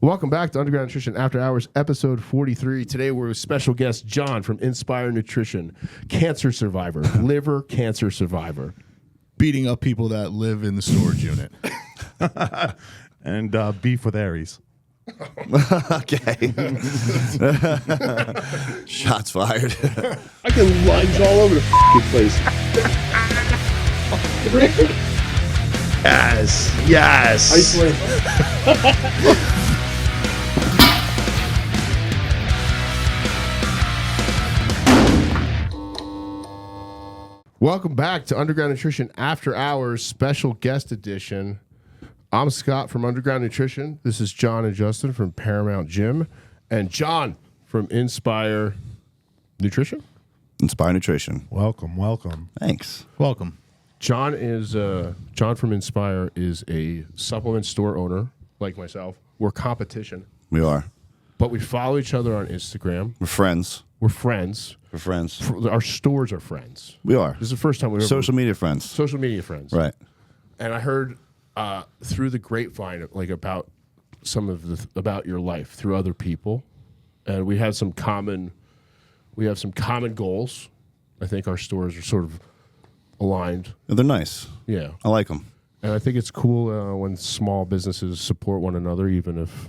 Welcome back to Underground Nutrition After Hours, episode 43. Today we're with special guest John from Inspyr Nutrition, cancer survivor, liver cancer survivor. Beating up people that live in the storage unit. And beef with Aries. Okay. Shots fired. I get lines all over the place. Yes. Iceland. Welcome back to Underground Nutrition After Hours Special Guest Edition. I'm Scott from Underground Nutrition. This is John and Justin from Paramount Gym. And John from Inspyr Nutrition. Inspyr Nutrition. Welcome. Thanks. Welcome. John from Inspyr is a supplement store owner like myself. We're competition, We are. but we follow each other on Instagram. We're friends. We're friends. We're friends. Our stores are friends. We are. This is the first time we've ever Social media friends. social media friends. Right. And I heard through the grapevine, like about about your life through other people, and we have some common goals. I think our stores are sort of aligned. They're nice. Yeah, I like them. and I think it's cool when small businesses support one another, even if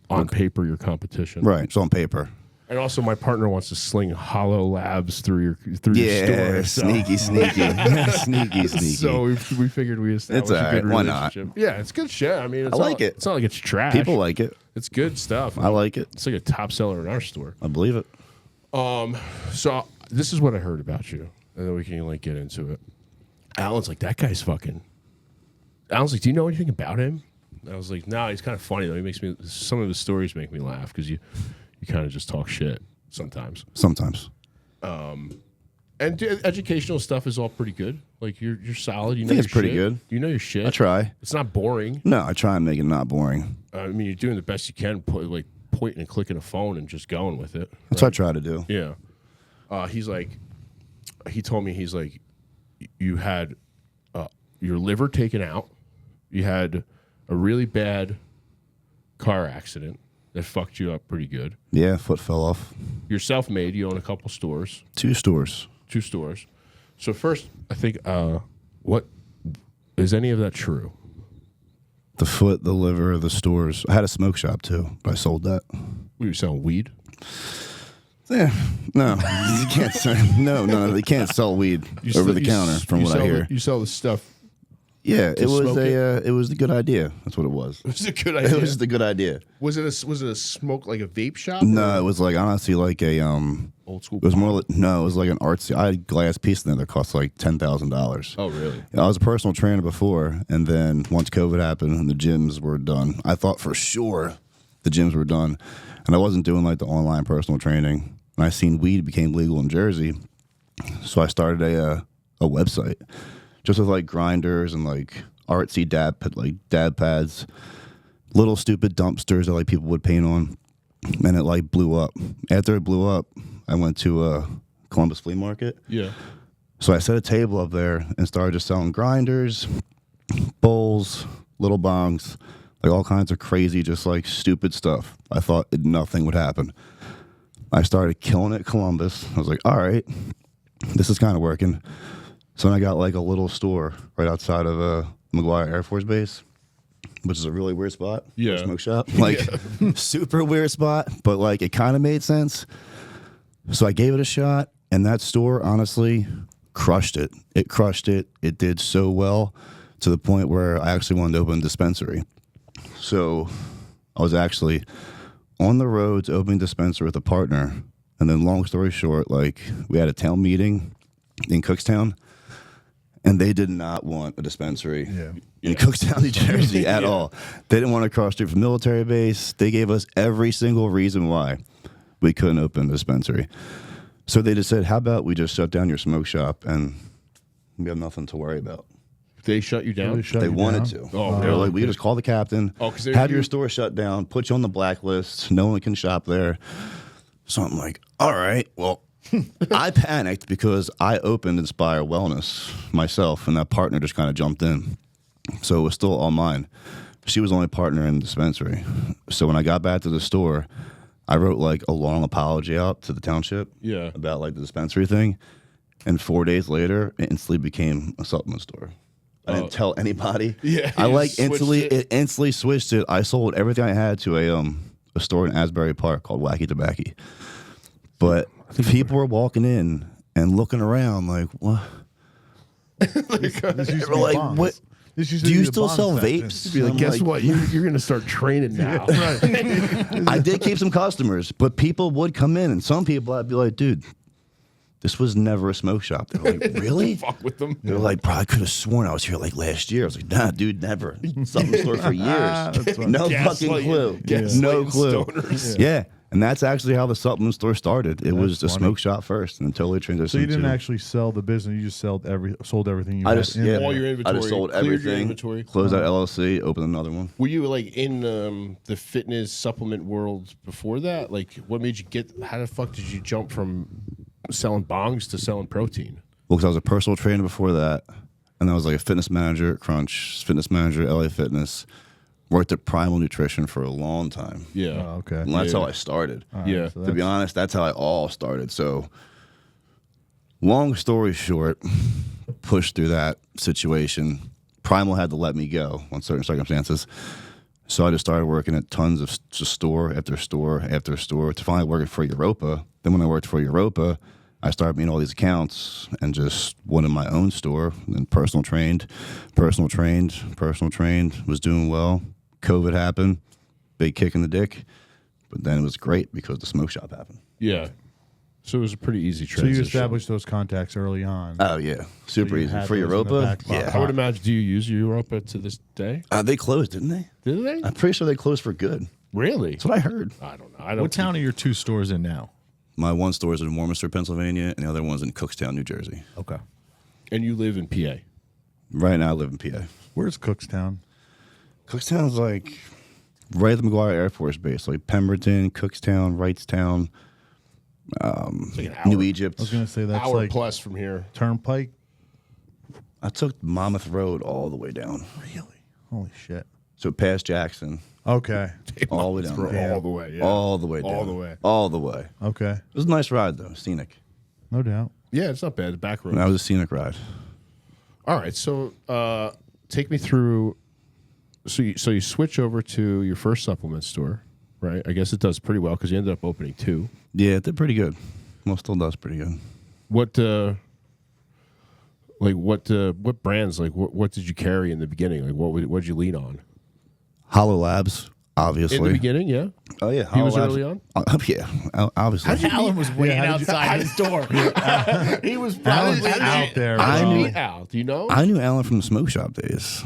on paper you're competition. Right. It's on paper. And also, my partner wants to sling hollow labs through your store. Yeah. So. Sneaky. Sneaky. So we figured we established It's all a good right. Why not? relationship. Yeah, it's good shit. I mean, it's I like it. It's not like it's trash. People like it. It's good stuff. I like it. It's like a top seller in our store. I believe it. So this is what I heard about you, and then we can get into it. Alan's like, that guy's fucking. Alan's like, do you know anything about him? And I was like, no, he's kind of funny though. He makes me. Some of his stories make me laugh because you kind of just talk shit sometimes. Sometimes. And educational stuff is all pretty good. Like you're solid. You know, think it's your pretty shit. good. You know your shit. I try. It's not boring. No, I try and make it not boring. I mean, you're doing the best you can. Pointing and clicking a phone and just going with it. That's what I try to do. Yeah. He told me he's like, you had your liver taken out. You had a really bad car accident that fucked you up pretty good. Yeah, foot fell off. You're self-made. You own a couple stores. 2 stores. 2 stores. So first, I think, what is any of that true? The foot, the liver, the stores. I had a smoke shop too, but I sold that. We were selling weed. Yeah, no, you can't. No, they can't sell weed over the counter. From what I hear, you sell the stuff. yeah, it was smoke it was the good idea. That's what it was. It was a good idea. It was the good idea. Was it a smoke like a vape shop? No, it was like honestly like a Old school. It was more like, no, it was like an artsy. I had a glass piece in there that cost like $10,000. Oh, really? I was a personal trainer before, and then once COVID happened and the gyms were done, I thought for sure the gyms were done, and I wasn't doing like the online personal training. And I seen weed became legal in Jersey, so I started a website just with like grinders and like artsy dab pads, little stupid dumpsters that like people would paint on, and it like blew up. After it blew up, I went to Columbus Flea Market. Yeah. So I set a table up there and started just selling grinders, bowls, little bongs, like all kinds of crazy, just like stupid stuff. I thought nothing would happen. I started killing it at Columbus. I was like, all right, this is kind of working. So then I got like a little store right outside of McGuire Air Force Base, which is a really weird spot. Yeah. For a smoke shop. Like, super weird spot, but like it kind of made sense. So I gave it a shot, and that store, honestly, crushed it. It crushed it. It did so well to the point where I actually wanted to open a dispensary. So I was actually on the road to opening a dispensary with a partner. And then long story short, like we had a town meeting in Cookstown, and they did not want a dispensary in Cookstown, New Jersey at all. They didn't want to cross street from military base. They gave us every single reason why we couldn't open a dispensary. So they just said, how about we just shut down your smoke shop and we have nothing to worry about. They shut you down? They wanted to. Oh, they were like, we just call the captain, have your store shut down, put you on the blacklist, no one can shop there. So I'm like, all right, well, I panicked because I opened Inspyr Wellness myself, and that partner just kind of jumped in. So it was still all mine. She was the only partner in the dispensary. So when I got back to the store, I wrote like a long apology out to the township Yeah. about like the dispensary thing. And 4 days later, it instantly became a supplement store. I didn't tell anybody. Yeah, I you like switched instantly it. it instantly switched it. I sold everything I had to a store in Asbury Park called Wacky Tobacco. But people were walking in and looking around like, what? This used to They be were like, bongs. what? This used to Do you be the still bong sell section. vapes? Be like, I'm guess like, what? You're going to start training now. I did keep some customers, but people would come in, and some people I'd be like, dude, this was never a smoke shop. They're like, really? Fuck with them. They're like, bro, I could have sworn I was here like last year. I was like, nah, dude, never. Supplement store for years. That's funny. No Gaslighting- fucking clue. gaslighting No clue. stoners. Yeah. And that's actually how the supplement store started. It was a funny. smoke shop first and then totally transitioned So you didn't to... actually sell the business. You just sold everything you I had just, in yeah, there. All your I inventory, just sold cleared your everything, inventory. closed out LLC, opened another one. Were you like in the fitness supplement world before that? Like, what made you get? How the fuck did you jump from selling bongs to selling protein? Well, because I was a personal trainer before that, and I was like a fitness manager at Crunch, fitness manager at LA Fitness, worked at Primal Nutrition for a long time. Yeah, Oh, okay. And that's Yeah. how I started. All right, Yeah. so To be that's- honest, that's how I all started. So, long story short, pushed through that situation. Primal had to let me go on certain circumstances. So I just started working at tons of store after store after store to finally working for Europa. Then when I worked for Europa, I started meeting all these accounts and just wanted my own store. And then personal trained, was doing well. COVID happened, big kick in the dick. But then it was great because the smoke shop happened. yeah. So it was a pretty easy So transition. you established those contacts early on. Oh yeah, super you easy had for those in the Europa. back pocket. Yeah, I would imagine. Do you use Europa to this day? they closed, didn't they? Did they? I'm pretty sure they closed for good. Really? That's what I heard. I don't know. I don't. What town are your two stores in now? My one store is in Warminster, Pennsylvania, and the other one's in Cookstown, New Jersey. Okay. And you live in PA. Right now, I live in PA. Where's Cookstown? Cookstown's like right at the McGuire Air Force Base, like Pemberton, Cookstown, Wrightstown, It's like an hour, New Egypt. I was gonna say that's hour like plus from here. Turnpike. I took Monmouth Road all the way down, Really? Holy shit. so past Jackson, Okay. all the way down, Through there. all the way. Yeah. all the way down, All the way. all the way. Okay. It was a nice ride though, scenic. No doubt. Yeah, it's not bad. The back road. That was a scenic ride. All right, so take me through. So you switch over to your first supplement store, right? I guess it does pretty well because you ended up opening two. Yeah, it did pretty good. Well, still does pretty good. What what brands what did you carry in the beginning? Like what did you lean on Hollow Labs, obviously. in the beginning? Yeah, Oh yeah, he was Hollow Labs. early on. Yeah, obviously. Alan was waiting how did you- outside his door. He was Alan's probably out there, How did bro. you meet Al? Do you know? I knew Alan from the smoke shop days.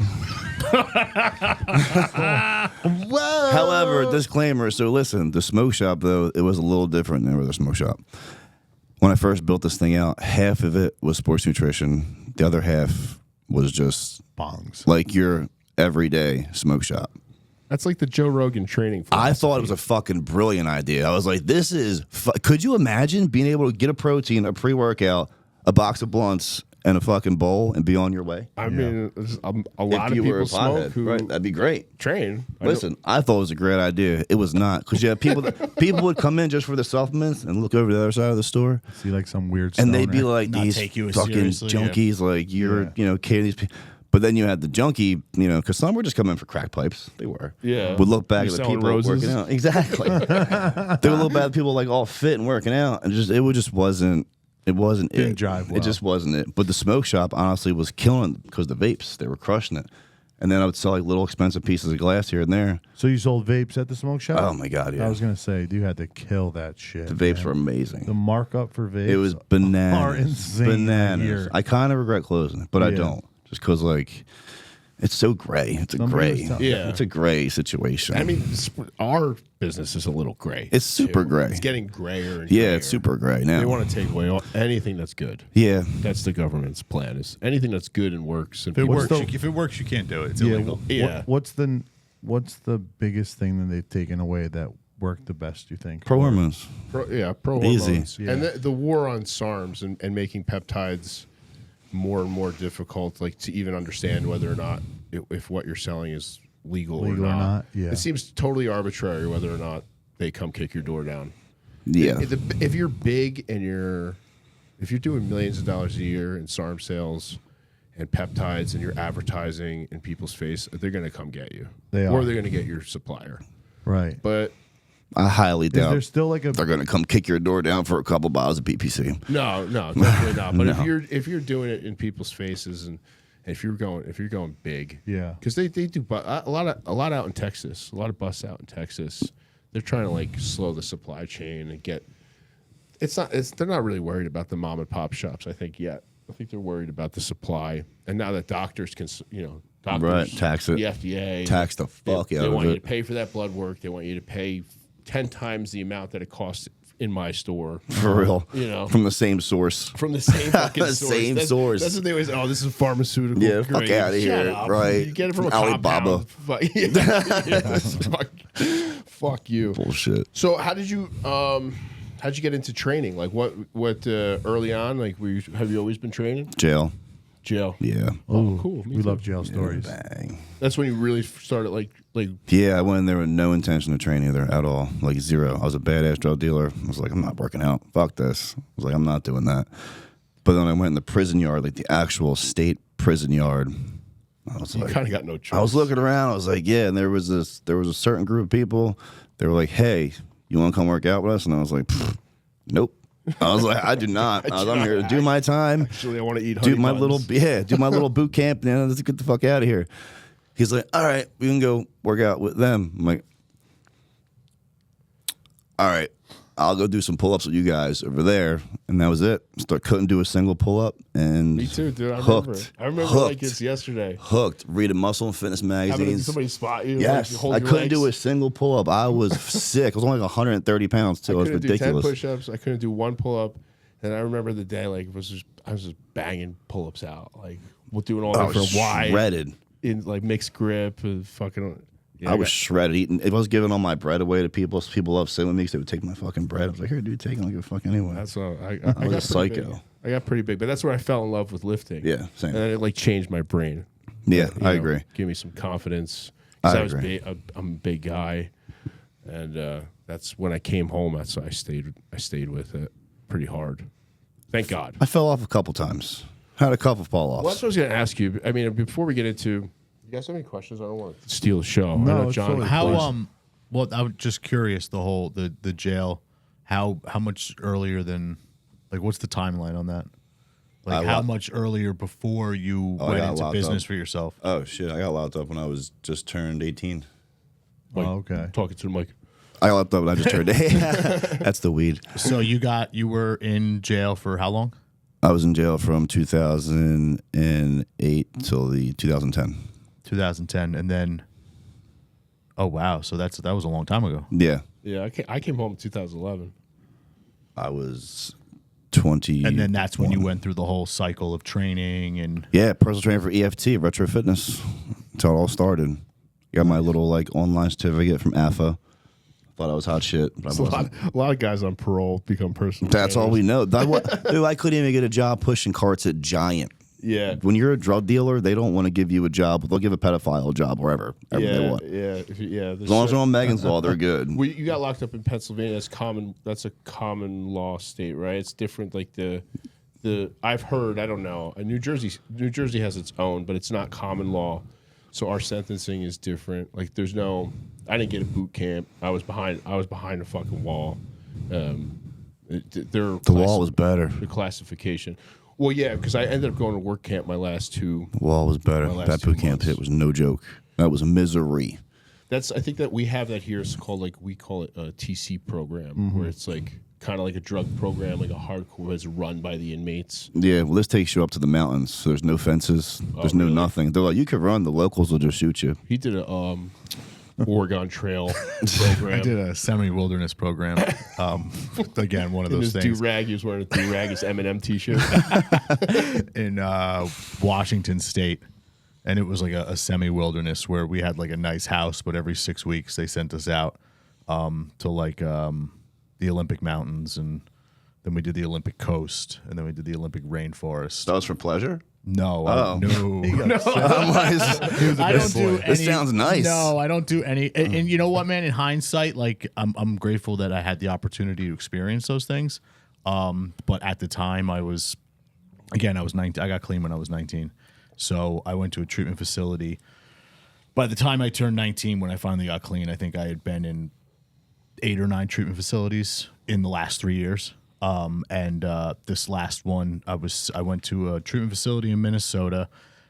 However, disclaimer. So listen, the smoke shop though, it was a little different than the smoke shop. When I first built this thing out, half of it was sports nutrition. The other half was just Bongs. like your everyday smoke shop. That's like the Joe Rogan training. I thought it was a fucking brilliant idea. I was like, this is, could you imagine being able to get a protein, a pre-workout, a box of blunts, and a fucking bowl and be on your way? I mean, a lot If of you were people a smoke pothead, who right? That'd be great. train. I know- Listen, I thought it was a great idea. It was not, because you have people that people would come in just for the supplements and look over the other side of the store, See like some weird and they'd be stoner. like, Not these take you as fucking seriously, yeah. junkies, like you're, Yeah. you know, kidding these people. But then you had the junkie, you know, because some were just coming in for crack pipes. They were. Yeah. Would look back You at the selling people roses? working out. Exactly. They would look back at people like all fit and working out, and just wasn't. It wasn't Didn't it. jive well. It just wasn't it. But the smoke shop honestly was killing it because the vapes, they were crushing it. And then I would sell like little expensive pieces of glass here and there. So you sold vapes at the smoke shop? Oh my god, yeah. I was gonna say you had to kill that shit. The vapes man. were amazing. The markup for vapes. It was Are bananas. insane. Bananas. Here. I kind of regret closing it, but I Yeah. don't. Just because, like, it's so gray. It's a Somebody was gray. telling- Yeah. It's a gray situation. I mean, our business is a little gray. It's super too. gray. It's getting grayer. And yeah, grayer. it's super gray now. They want to take away anything that's good. yeah. That's the government's plan. Is anything that's good and works. And If it people- works, the- if it works, you can't do it. It's Yeah. illegal. Yeah. What's the biggest thing that they've taken away that worked the best? You think? Pro hormones. pro Easy. hormones. Yeah. And the war on SARMs and making peptides more and more difficult, like to even understand whether or not if what you're selling is legal Legal or not, yeah. It seems totally arbitrary whether or not they come kick your door down. Yeah. If you're big and if you're doing millions of dollars a year in SARM sales and peptides and you're advertising in people's face, they're going to come get you. They Or are. they're going to get your supplier. Right. But I highly Is doubt there still like a they're going to come kick your door down for a couple bottles of PPC. no, definitely not. But No. if you're doing it in people's faces and if you're going big, Yeah. because they do a lot out in Texas, a lot of busts out in Texas. They're trying to like slow the supply chain and get. They're not really worried about the mom and pop shops. I think yet. I think they're worried about the supply, and now that doctors can, doctors, Right, tax it. the FDA, Tax the fuck they out want of you to it. pay for that blood work. They want you to pay 10 times the amount that it costs in my store. For real. From the same source. From the same fucking The source. same That's, source. That's what they always. Oh, this is pharmaceutical. Yeah, fuck grade. outta Shut here. up. Right. You get it from a Alibaba. compound. Fuck you. Bullshit. So how'd you get into training? Like what early on? Like have you always been training? Jail. Jail. Yeah. Oh, cool. Me we too. love jail stories. Bang. That's when you really started like Yeah, I went in there with no intention to train either at all. Like zero. I was a badass drug dealer. I was like, I'm not working out. Fuck this. I was like, I'm not doing that. But then I went in the prison yard, like the actual state prison yard. I was you like, kind of got no choice. I was looking around. I was like, yeah. And there was a certain group of people. They were like, hey, you want to come work out with us? And I was like, nope. I was like, I do not. I'm here to do my time. Actually, I want to eat do honey my buns. do my little boot camp, and then let's get the fuck out of here. He's like, all right, we can go work out with them. I'm like, all right, I'll go do some pull-ups with you guys over there, and that was it. Couldn't do a single pull-up, and Me too, dude. I hooked. remember Hooked. like it's yesterday. Hooked. Reading muscle and fitness Having magazines. somebody spot you. Yes, like, hold I your couldn't legs. do a single pull-up. I was sick. I was only like 130 pounds too. It was couldn't do 10 ridiculous. push-ups. I couldn't do one pull-up. And I remember the day, like, I was just banging pull-ups out, like, doing all I that for was wide shredded. in like mixed grip and fucking. Yeah, I was shredded eating. If I was giving all my bread away to people, people love sitting with me because they would take my fucking bread. I was like, here, dude, take it. I don't give a fuck anyway. That's what I was got a pretty psycho. big. I got pretty big, but that's where I fell in love with lifting. Yeah, same. And then it like changed my brain. Yeah, You I know, agree. Give me some confidence. I 'Cause was agree. big. I'm a big guy, and that's when I came home. That's why I stayed with it pretty hard. Thank God. I fell off a couple times. Had a couple fall offs. Well, that's what I was going to ask you. I mean, before we get into, you guys have any questions? I don't want to steal the show. No, I know it's John. totally How please. well, I'm just curious. The jail. How much earlier than, like, what's the timeline on that? Like, how much earlier before you I went got into locked business up. for yourself? Oh shit! I got locked up when I was just turned 18. Like, Oh, okay. Talking to the mic. I got locked up when I just turned. That's the weed. So you were in jail for how long? I was in jail from 2008 till the 2010. 2010, and then. Oh wow! So that was a long time ago. Yeah, Yeah, I came home in 2011. I was 20. And then that's when you went through the whole cycle of training and. Yeah, personal trainer for EFT, Retro Fitness. That's how it all started. Got my little like online certificate from AFA. Thought I was hot shit. But I wasn't. A lot of guys on parole become personal. That's all we trainers. know. Dude, I couldn't even get a job pushing carts at Giant. Yeah. When you're a drug dealer, they don't want to give you a job. They'll give a pedophile a job wherever they want. Yeah. As long as they're on Megan's Law, they're good. You got locked up in Pennsylvania. That's a common law state, right? It's different. Like the I've heard. I don't know. New Jersey has its own, but it's not common law. So our sentencing is different. Like there's no. I didn't get a boot camp. I was behind a fucking wall. The Wall was better. The classification. Well, yeah, because I ended up going to work camp my last two. The wall was better. My last That 2 boot camp months. hit was no joke. That was misery. I think that we have that here. It's called we call it a TC program, where it's like kind of like a drug program, like a hardcore that's run by the inmates. Yeah, well, this takes you up to the mountains. So there's no fences. There's no really? nothing. They're like, you could run. The locals will just shoot you. He did a Oregon Trail program. I did a semi-wilderness program. Again, one of In those his things do-rag, he was wearing a do-rag, his M&M t-shirt. in Washington State, and it was like a semi-wilderness where we had like a nice house, but every 6 weeks they sent us out to like the Olympic Mountains, and then we did the Olympic Coast, and then we did the Olympic Rainforest. That was for pleasure? No, Oh. no. I I don't do any. This sounds nice. No, I don't do any. And you know what, man? In hindsight, like I'm grateful that I had the opportunity to experience those things. But at the time, I was 19. I got clean when I was 19, so I went to a treatment facility. By the time I turned 19, when I finally got clean, I think I had been in 8 or 9 treatment facilities in the last 3 years. And this last one, I went to a treatment facility in Minnesota,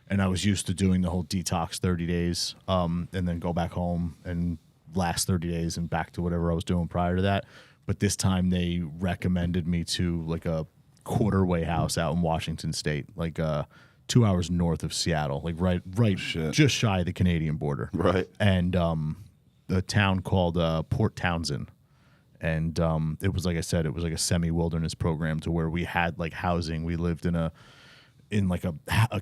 and I was used to doing the whole detox 30 days, and then go back home and last 30 days and back to whatever I was doing prior to that. But this time they recommended me to like a quarter-way house out in Washington State, like 2 hours north of Seattle, like right, just shy of the Canadian border. Right. And a town called Port Townsend. And it was, like I said, it was like a semi-wilderness program to where we had like housing. We lived in a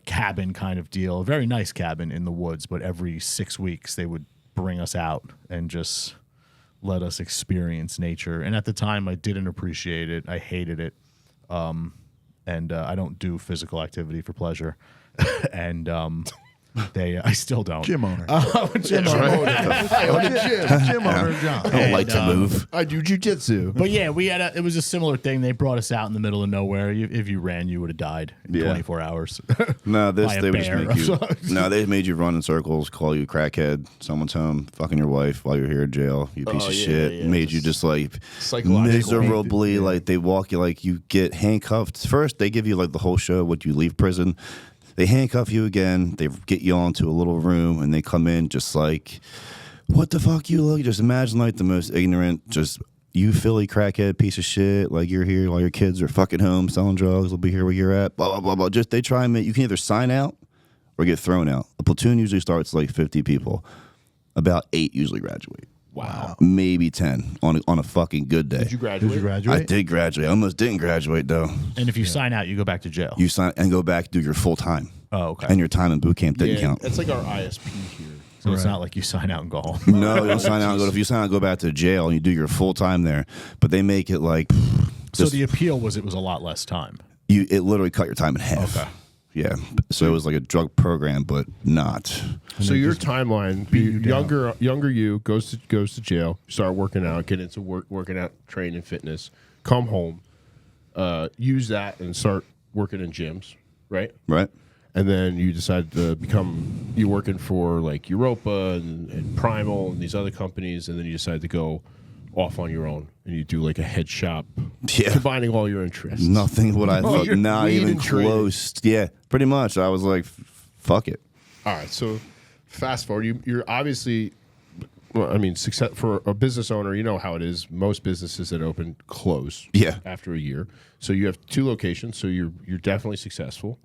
cabin kind of deal, a very nice cabin in the woods. But every 6 weeks they would bring us out and just let us experience nature. And at the time, I didn't appreciate it. I hated it. And I don't do physical activity for pleasure. And I still don't. Gym owner. Gym owner. Gym owner John. I don't like to move. I do jujitsu. But yeah, it was a similar thing. They brought us out in the middle of nowhere. If you ran, you would have died in Yeah. 24 hours. No, By a they would just bear. make you. No, they made you run in circles, call you a crackhead, someone's home, fucking your wife while you're here in jail. You piece of yeah, shit. yeah, Made you just just like psychological. miserably like they walk you like you get handcuffed. First, they give you like the whole show when you leave prison. They handcuff you again. They get you onto a little room, and they come in just like, what the fuck you look? Just imagine like the most ignorant, just you Philly crackhead piece of shit. Like you're here while your kids are fucking home selling drugs. They'll be here where you're at. Blah blah blah blah. Just they try and make you can either sign out or get thrown out. A platoon usually starts like 50 people. About 8 usually graduate. Wow. Maybe 10 on a fucking good day. Did you graduate? Did you graduate? I did graduate. I almost didn't graduate though. And if you sign out, you go back to jail. You sign and go back do your full time. Oh, okay. And your time in boot camp didn't count. That's like our ISP here. So it's not like you sign out and go home. No, you don't sign out and go. If you sign out, and go back to jail and you do your full time there. But they make it like So the appeal was it was a lot less time. it literally cut your time in half. Okay. Yeah. So it was like a drug program, but not. So your timeline, younger you goes to jail, start working out, get into working out, training, fitness, come home, use that and start working in gyms, right? Right. And then you decide to you're working for like Europa and Primal and these other companies, and then you decide to go off on your own and you do like a head shop, Yeah. combining all your interests. Nothing what I thought. you're Not weed even and trading. close. Yeah. Pretty much. I was like, fuck it. All right, so fast forward. You're obviously, well, I mean, success for a business owner. You know how it is. Most businesses that open close. Yeah. After a year. So you have 2 locations. So you're definitely successful.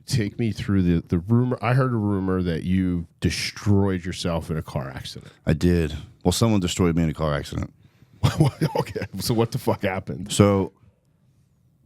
Take me through the rumor. I heard a rumor that you destroyed yourself in a car accident. I did. Well, someone destroyed me in a car accident. Okay, so what the fuck happened? So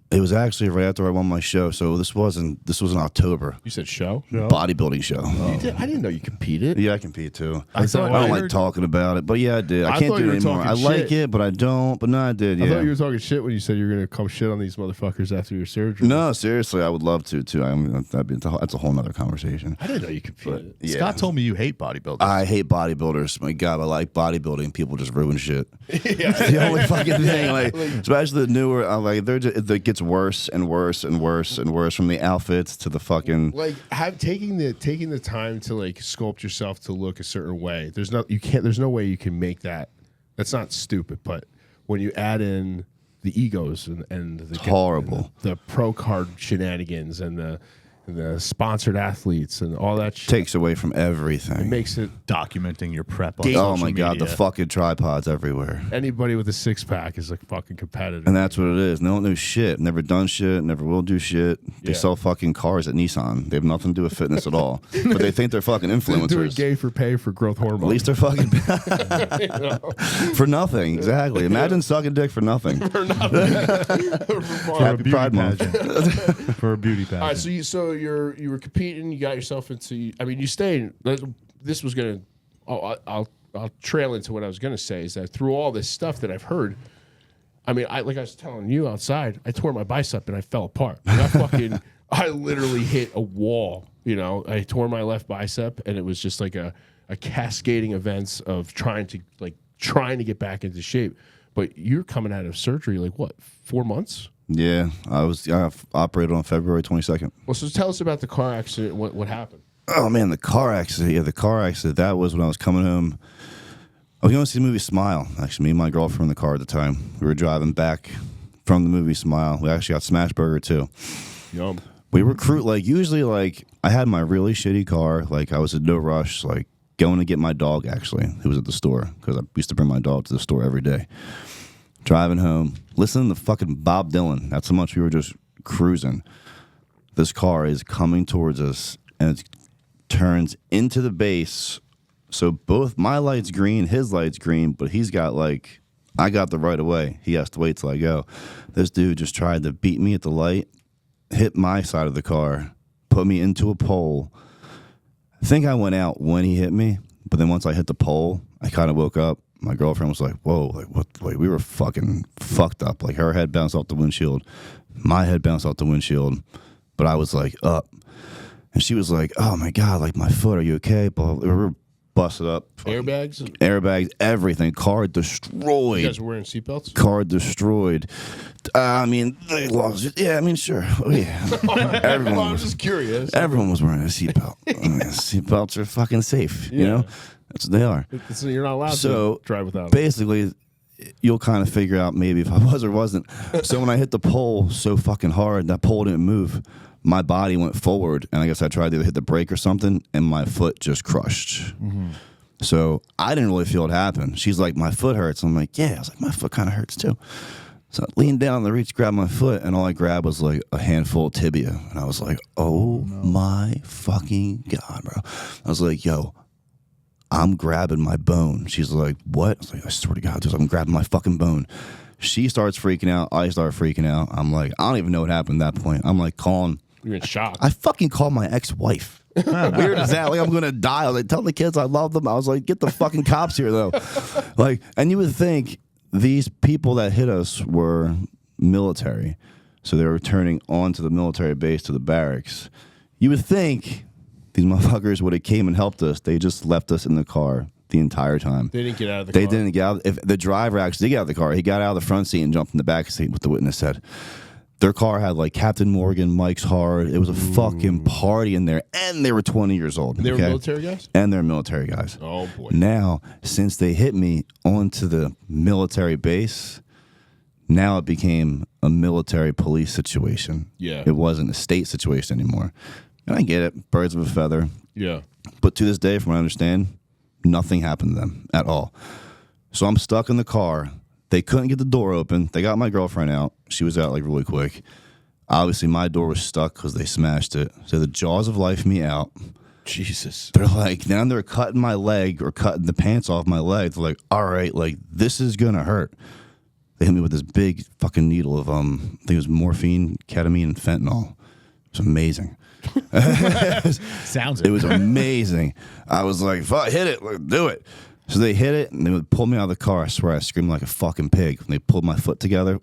it was actually right after I won my show. So this was in October. You said show? Bodybuilding show. You did? I didn't know you competed. Yeah, I compete too. I thought- I don't I like heard- talking about it, but yeah, I did. I I can't thought do you it were anymore. I talking like shit. it, but I don't. But no, I did. I Yeah. thought you were talking shit when you said you were going to come shit on these motherfuckers after your surgery. No, seriously, I would love to too. I mean, that's a whole nother conversation. I didn't know you competed. Yeah. Scott told me you hate bodybuilders. I hate bodybuilders. My God, I like bodybuilding. People just ruin shit. It's the only fucking thing. Like, especially the newer, it gets worse and worse and worse and worse from the outfits to the fucking. Like taking the time to like sculpt yourself to look a certain way. There's no way you can make that. That's not stupid, but when you add in the egos and the horrible. the pro card shenanigans and the sponsored athletes and all that shit, Takes away from everything. makes it documenting your prep on Oh social Oh my God, the media. fucking tripods everywhere. anybody with a 6-pack is like fucking competitive. And that's what it is. They don't know shit. Never done shit. Never will do shit. They Yeah. sell fucking cars at Nissan. They have nothing to do with fitness at all. But they think they're fucking They're doing influencers. gay for pay for growth hormone. At least they're fucking for nothing. Exactly. Imagine sucking dick for nothing. For a Happy beauty Pride Month. pageant. For a beauty pageant. All right, so you were competing. You got yourself into. I mean, you stayed. This was gonna. I'll trail into what I was gonna say is that through all this stuff that I've heard, I mean, like I was telling you outside, I tore my bicep and I fell apart. I got fucking. I literally hit a wall. You know, I tore my left bicep, and it was just like a cascading events of trying to get back into shape. But you're coming out of surgery like what, 4 months? Yeah, I operated on February 22nd. Well, so tell us about the car accident. What happened? Oh man, the car accident. Yeah, the car accident. That was when I was coming home. I was going to see the movie Smile. Actually, me and my girlfriend in the car at the time. We were driving back from the movie Smile. We actually got Smash Burger too. Yum. We recruit usually I had my really shitty car. I was in no rush. Going to get my dog actually, who was at the store because I used to bring my dog to the store every day. Driving home, listening to fucking Bob Dylan. That's how much we were just cruising. This car is coming towards us and it turns into the base. So both my light's green, his light's green, but he's got I got the right of way. He has to wait till I go. This dude just tried to beat me at the light, hit my side of the car, put me into a pole. I think I went out when he hit me, but then once I hit the pole, I kind of woke up. My girlfriend was like, whoa, what? We were fucking fucked up. Her head bounced off the windshield. My head bounced off the windshield, but I was up. And she was like, oh my God, my foot, are you okay? But we were busted up. Airbags, everything. Car destroyed. You guys were wearing seatbelts? Car destroyed. They lost it. Yeah, sure. Oh, yeah. Everyone I'm just curious. Everyone was wearing a seatbelt. Seatbelts are fucking safe, you know? That's what they are. So you're not allowed to drive without them. Basically, you'll kind of figure out maybe if I was or wasn't. So when I hit the pole so fucking hard, that pole didn't move. My body went forward, and I guess I tried to hit the brake or something, and my foot just crushed. Mm-hmm. So I didn't really feel it happen. She's like, my foot hurts. I'm like, yeah. I was like, my foot kind of hurts too. So I leaned down the reach, grabbed my foot, and all I grabbed was a handful of tibia. And I was like, oh my fucking God, bro. I was like, yo, I'm grabbing my bone. She's like, what? I was like, I swear to God, I'm grabbing my fucking bone. She starts freaking out. I start freaking out. I'm like, I don't even know what happened at that point. I'm calling. You're in shock. I fucking called my ex-wife. Weird as that. I'm going to die. I was like, tell the kids I love them. I was like, get the fucking cops here, though. And you would think these people that hit us were military. So they were returning onto the military base to the barracks. You would think these motherfuckers would have came and helped us. They just left us in the car the entire time. They didn't get out of the car? They didn't get out. If the driver actually did get out of the car, he got out of the front seat and jumped in the back seat, what the witness said. Their car had Captain Morgan, Mike's Hard. It was a fucking party in there. And they were 20 years old. And they were military guys? And they're military guys. Oh, boy. Now, since they hit me onto the military base, now it became a military police situation. Yeah. It wasn't a state situation anymore. And I get it. Birds of a feather. Yeah. But to this day, from what I understand, nothing happened to them at all. So I'm stuck in the car. They couldn't get the door open. They got my girlfriend out. She was out really quick. Obviously, my door was stuck because they smashed it. So the jaws of life me out. Jesus. They're now they're cutting my leg or cutting the pants off my leg. They're like, all right, this is going to hurt. They hit me with this big fucking needle of, I think it was morphine, ketamine, and fentanyl. It was amazing. Sounds it was amazing. I was like, fuck, hit it, do it. So they hit it and they would pull me out of the car. I swear I screamed like a fucking pig. When they pulled my foot together,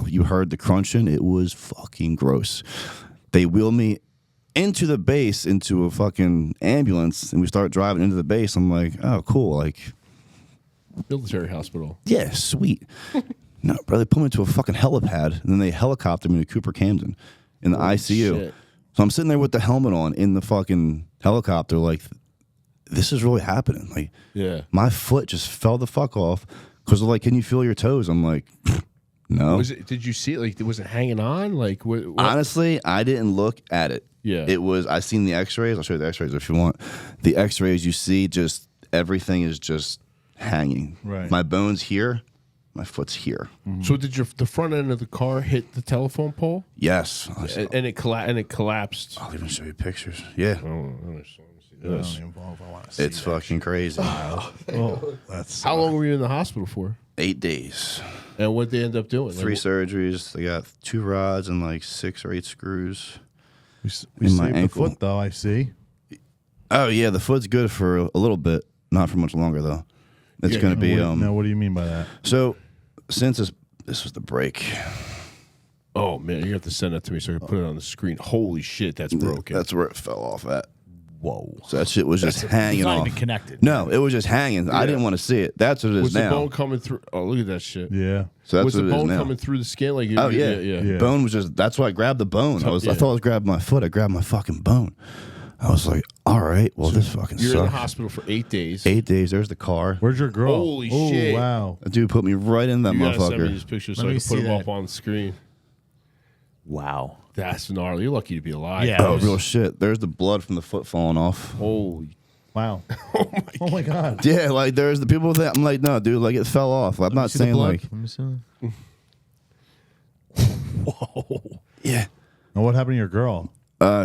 you heard the crunching. It was fucking gross. They wheeled me into the base, into a fucking ambulance, and we start driving into the base. I'm like, oh, cool. Military hospital. Yeah, sweet. No, bro, they put me into a fucking helipad, and then they helicoptered me to Cooper Camden in the ICU. Shit. So I'm sitting there with the helmet on in the fucking helicopter, this is really happening. Yeah. My foot just fell the fuck off because can you feel your toes? I'm like, no. Did you see it? Was it hanging on? What? Honestly, I didn't look at it. Yeah. It was, I seen the x-rays. I'll show you the x-rays if you want. The x-rays, you see just everything is just hanging. Right. My bone's here. My foot's here. Mm-hmm. So did the front end of the car hit the telephone pole? Yes. And it collapsed. I'll even show you pictures. Yeah. It's fucking crazy. That's How long were you in the hospital for? 8 days. And what they end up doing? 3 surgeries. They got 2 rods and 6 or 8 screws. We in my saved the ankle. foot, though, I see. Oh, yeah. The foot's good for a little bit. Not for much longer, though. It's going to be... Now, what do you mean by that? So, since this was the break. Oh man, you have to send that to me so I can put it on the screen. Holy shit, that's broken. That's where it fell off at. Whoa. So that shit was just hanging It's not off. even connected. No, it was just hanging. I didn't want to see it. That's what it is was the now. bone coming through? Oh, look at that shit. Yeah. So that's Was what the it is bone now. coming through the skin? Like Oh yeah. Yeah. Bone was just. That's why I grabbed the bone. I Yeah. thought I was grabbing my foot. I grabbed my fucking bone. I was like, all right, well this fucking You're in the sucks. hospital for 8 days. 8 days. There's the car. Where's your girl? Holy oh, shit. Wow. That dude put me right in that You gotta send me motherfucker. these pictures so Let I me can put see them that. up on the screen. Wow. That's gnarly. You're lucky to be alive. Yeah. Oh, real shit. There's the blood from the foot falling off. Holy. Wow. Oh my God. Yeah, like there's the people that I'm like, no, dude, like it fell off. I'm not See the saying blood? like, Let me see. Whoa. yeah. And what happened to your girl?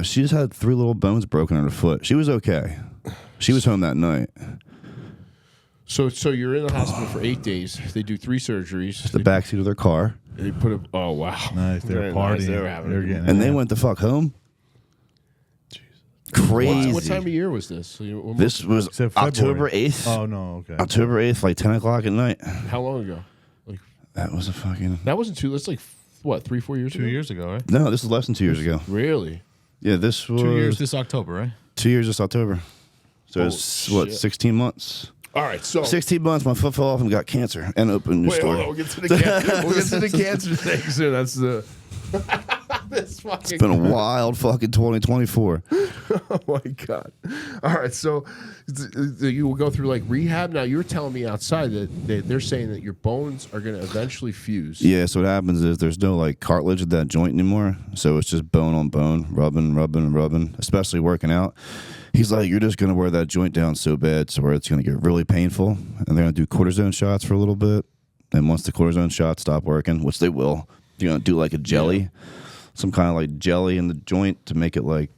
She just had 3 little bones broken in her foot. She was okay. She was home that night. So you're in the hospital for 8 days. They do 3 surgeries. The backseat of their car, They put a. Oh wow. Nice. They were Very partying. nice. They were having. They're getting and it. they went the fuck home. Crazy. What time of year was this? So you- This was Except October February. 8th. Oh no. Okay. October 8th, like 10 o'clock at night. How long ago? Like That was a fucking. that wasn't too. That's like what 3-4 years ago. 2 years ago, right? No, this was less than 2 years ago. Really? Yeah, this was 2 years this October, right? 2 years this October. So it's Holy what, shit. 16 months? All right. So 16 months, my foot fell off and got cancer and opened a new wait, store. hold on. We'll get to the we'll get to the cancer thing soon. That's the. This fucking. It's been a wild fucking 2024. Oh my god! All right, so you will go through like rehab. Now you were telling me outside that they're saying that your bones are going to eventually fuse. Yeah, so what happens is there's no like cartilage at that joint anymore. So it's just bone on bone, rubbing, especially working out. He's like, you're just going to wear that joint down so bad to where it's going to get really painful. And they're going to do cortisone shots for a little bit. And once the cortisone shots stop working, which they will, you're going to do like a jelly, some kind of like jelly in the joint to make it like,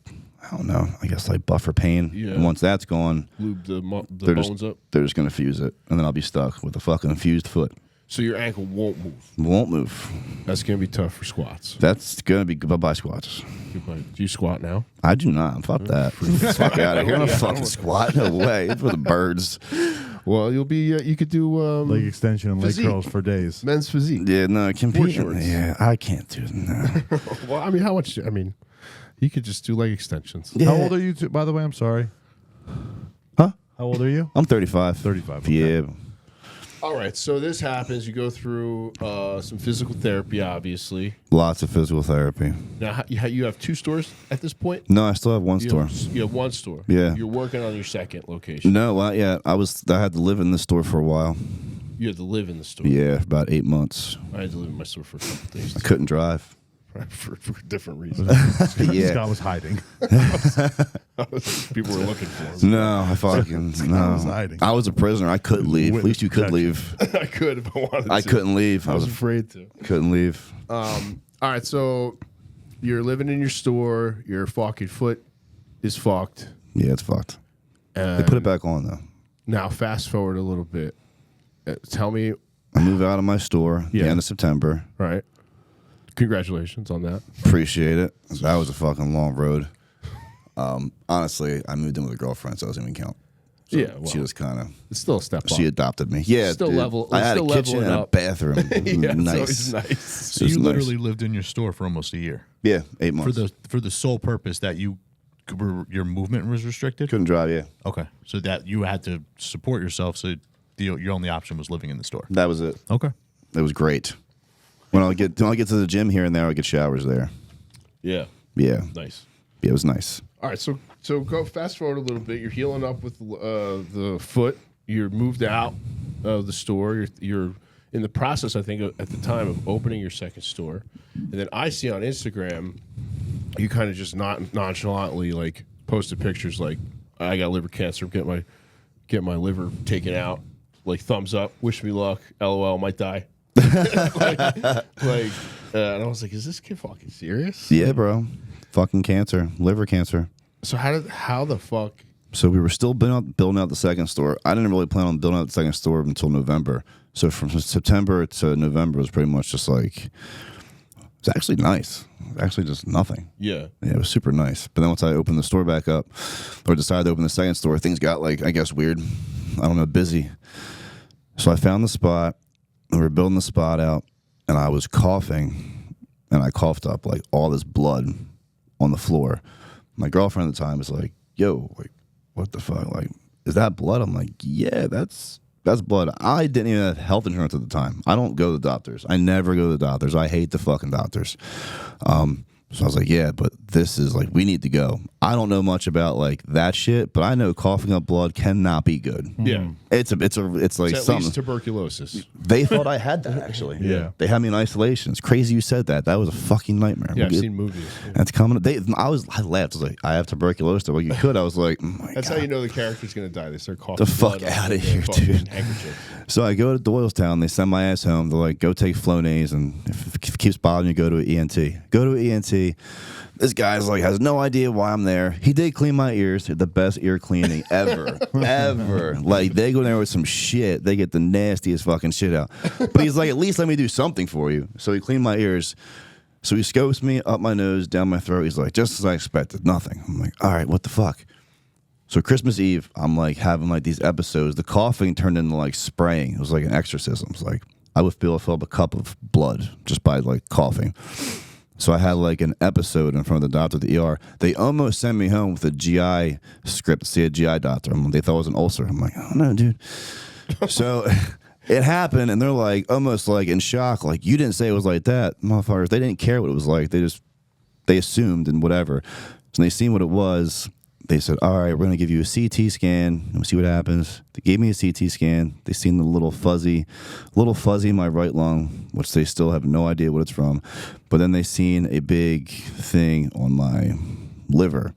I don't know, I guess like buffer pain. Yeah. And once that's gone, Lube the they're bones up, they're just going to fuse it. And then I'll be stuck with a fucking fused foot. so your ankle won't move. Won't move. That's going to be tough for squats. That's going to be bye-bye squats. Do you squat now? I do not. Fuck that. Fuck out of here. I'm a fucking squat. No way. It's for the birds. Well, you'll be. You could do Leg extension and leg physique. curls for days. men's physique. Yeah, no, competing. shorts. Yeah, I can't do that. Well, I mean, how much? I mean, you could just do leg extensions. Yeah. How old are you? By the way, I'm sorry. Huh? How old are you? I'm 35. 35, okay. Yeah. All right, so this happens. You go through some physical therapy, obviously. Lots of physical therapy. Now, you have 2 stores at this point. No, I still have one You store. have, you have 1 store. Yeah. You're working on your second location. No, yeah, I had to live in this store for a while. You had to live in the store. Yeah, for about 8 months. I had to live in my store for a couple days I couldn't drive. for different reasons. Yeah. Scott was hiding. People were looking for him. No, I fucking no. was hiding. I was a prisoner. I couldn't leave. At Witness least you could protection. leave. I could if I wanted to. I couldn't leave. I was afraid to. couldn't leave. All right, so you're living in your store. Your fucking foot is fucked. Yeah, it's fucked. And They put it back on though. now, fast forward a little bit. Tell me, I moved out of my store Yeah. the end of September. right? Congratulations on that. Appreciate it. That was a fucking long road. Honestly, I moved in with a girlfriend, so it doesn't even count. So Yeah, well, she was kind of It's still a step up. she adopted me. Yeah, Still dude. level- I had a still kitchen leveling and a up. bathroom. yeah, Nice. it's always nice. So It was you nice. literally lived in your store for almost a year Yeah, 8 months. for the sole purpose that your movement was restricted. Couldn't drive. Yeah, Okay, so that you had to support yourself. So your only option was living in the store. that was it. Okay. It was great. When I get to the gym here and there, I get showers there. Yeah, Yeah, nice. yeah, it was nice. All right, so go fast forward a little bit. You're healing up with the foot. You're moved out of the store. You're in the process, I think, at the time of opening your second store. And then I see on Instagram, you kind of just nonchalantly like posted pictures like, I got liver cancer. Get my liver taken out. Like thumbs up. Wish me luck. LOL. Might die. And I was like, is this kid fucking serious? Yeah, bro. Fucking cancer, liver cancer. So how the fuck? So we were still building out the second store. I didn't really plan on building out the second store until November. So from September to November was pretty much just like, it's actually nice. Actually just nothing. Yeah. Yeah, it was super nice. But then once I opened the store back up, or decided to open the second store, things got like, I guess, weird. I don't know, busy. So I found the spot, and we were building the spot out, and I was coughing, and I coughed up like all this blood on the floor. My girlfriend at the time was like, yo, like, what the fuck? Like, is that blood? I'm like, yeah, that's blood. I didn't even have health insurance at the time. I don't go to the doctors. I never go to the doctors. I hate the fucking doctors. So I was like, yeah, but this is like, we need to go. I don't know much about like that shit, but I know coughing up blood cannot be good. Yeah. It's like It's at something. least tuberculosis. They thought I had that actually. Yeah. They had me in isolation. It's crazy you said that. That was a fucking nightmare. Yeah, I've seen movies. Yeah. That's coming. I laughed. I was like, I have tuberculosis. Well, you could. I was like, oh my That's God. how you know the character's going to die. They start coughing The fuck blood outta on here, their fucking dude. handkerchief. So I go to Doylestown. They send my ass home. They're like, go take Flonase, and if it keeps bothering you, go to an ENT. Go to an ENT. This guy's like has no idea why I'm there. He did clean my ears. The best ear cleaning ever, ever. Like they go there with some shit. They get the nastiest fucking shit out. But he's like, at least let me do something for you. So he cleaned my ears. So he scopes me up my nose, down my throat. He's like, just as I expected, nothing. I'm like, all right, what the fuck? So Christmas Eve, I'm like having like these episodes. The coughing turned into like spraying. It was like an exorcism. It was like I would fill up a cup of blood just by like coughing. So I had like an episode in front of the doctor at the ER. They almost sent me home with a GI script to see a GI doctor. They thought it was an ulcer. I'm like, oh no, dude. So it happened, and they're like almost like in shock. Like, you didn't say it was like that, motherfuckers. They didn't care what it was like. They assumed and whatever. So they seen what it was. They said, all right, we're going to give you a CT scan and we'll see what happens. They gave me a CT scan. They seen the little fuzzy in my right lung, which they still have no idea what it's from. But then they seen a big thing on my liver.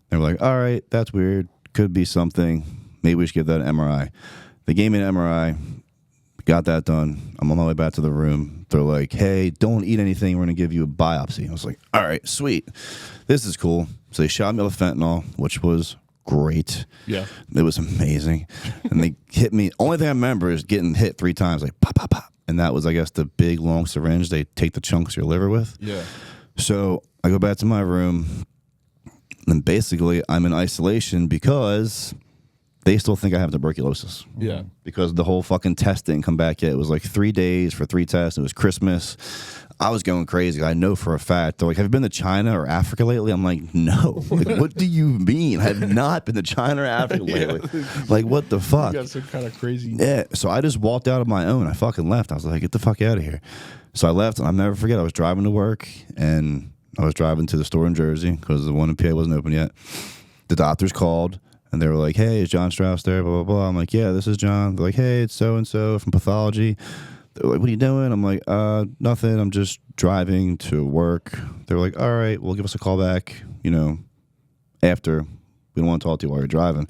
They were like, all right, that's weird. Could be something. Maybe we should give that an MRI. They gave me an MRI. Got that done. I'm on my way back to the room. They're like, hey, don't eat anything. We're going to give you a biopsy. I was like, all right, sweet. This is cool. So they shot me with fentanyl, which was great. Yeah. It was amazing. And they hit me. Only thing I remember is getting hit 3 times, like pop, pop, pop. And that was, I guess, the big, long syringe they take the chunks of your liver with. Yeah. So I go back to my room. And basically, I'm in isolation because they still think I have tuberculosis. Yeah. Because the whole fucking test didn't come back yet. It was like 3 days for 3 tests. It was Christmas. I was going crazy. I know for a fact. They're like, have you been to China or Africa lately? I'm like, no. Like, what do you mean? I have not been to China or Africa lately. Like, what the fuck? You got some kind of crazy. Yeah. So I just walked out on my own. I fucking left. I was like, get the fuck out of here. So I left, and I'll never forget. I was driving to work, and I was driving to the store in Jersey because the one in PA wasn't open yet. The doctors called. And they were like, hey, is John Strauss there? Blah, blah, blah. I'm like, yeah, this is John. They're like, hey, it's so-and-so from pathology. They're like, what are you doing? I'm like, nothing. I'm just driving to work. They were like, all right, well, give us a call back, after. We don't want to talk to you while you're driving.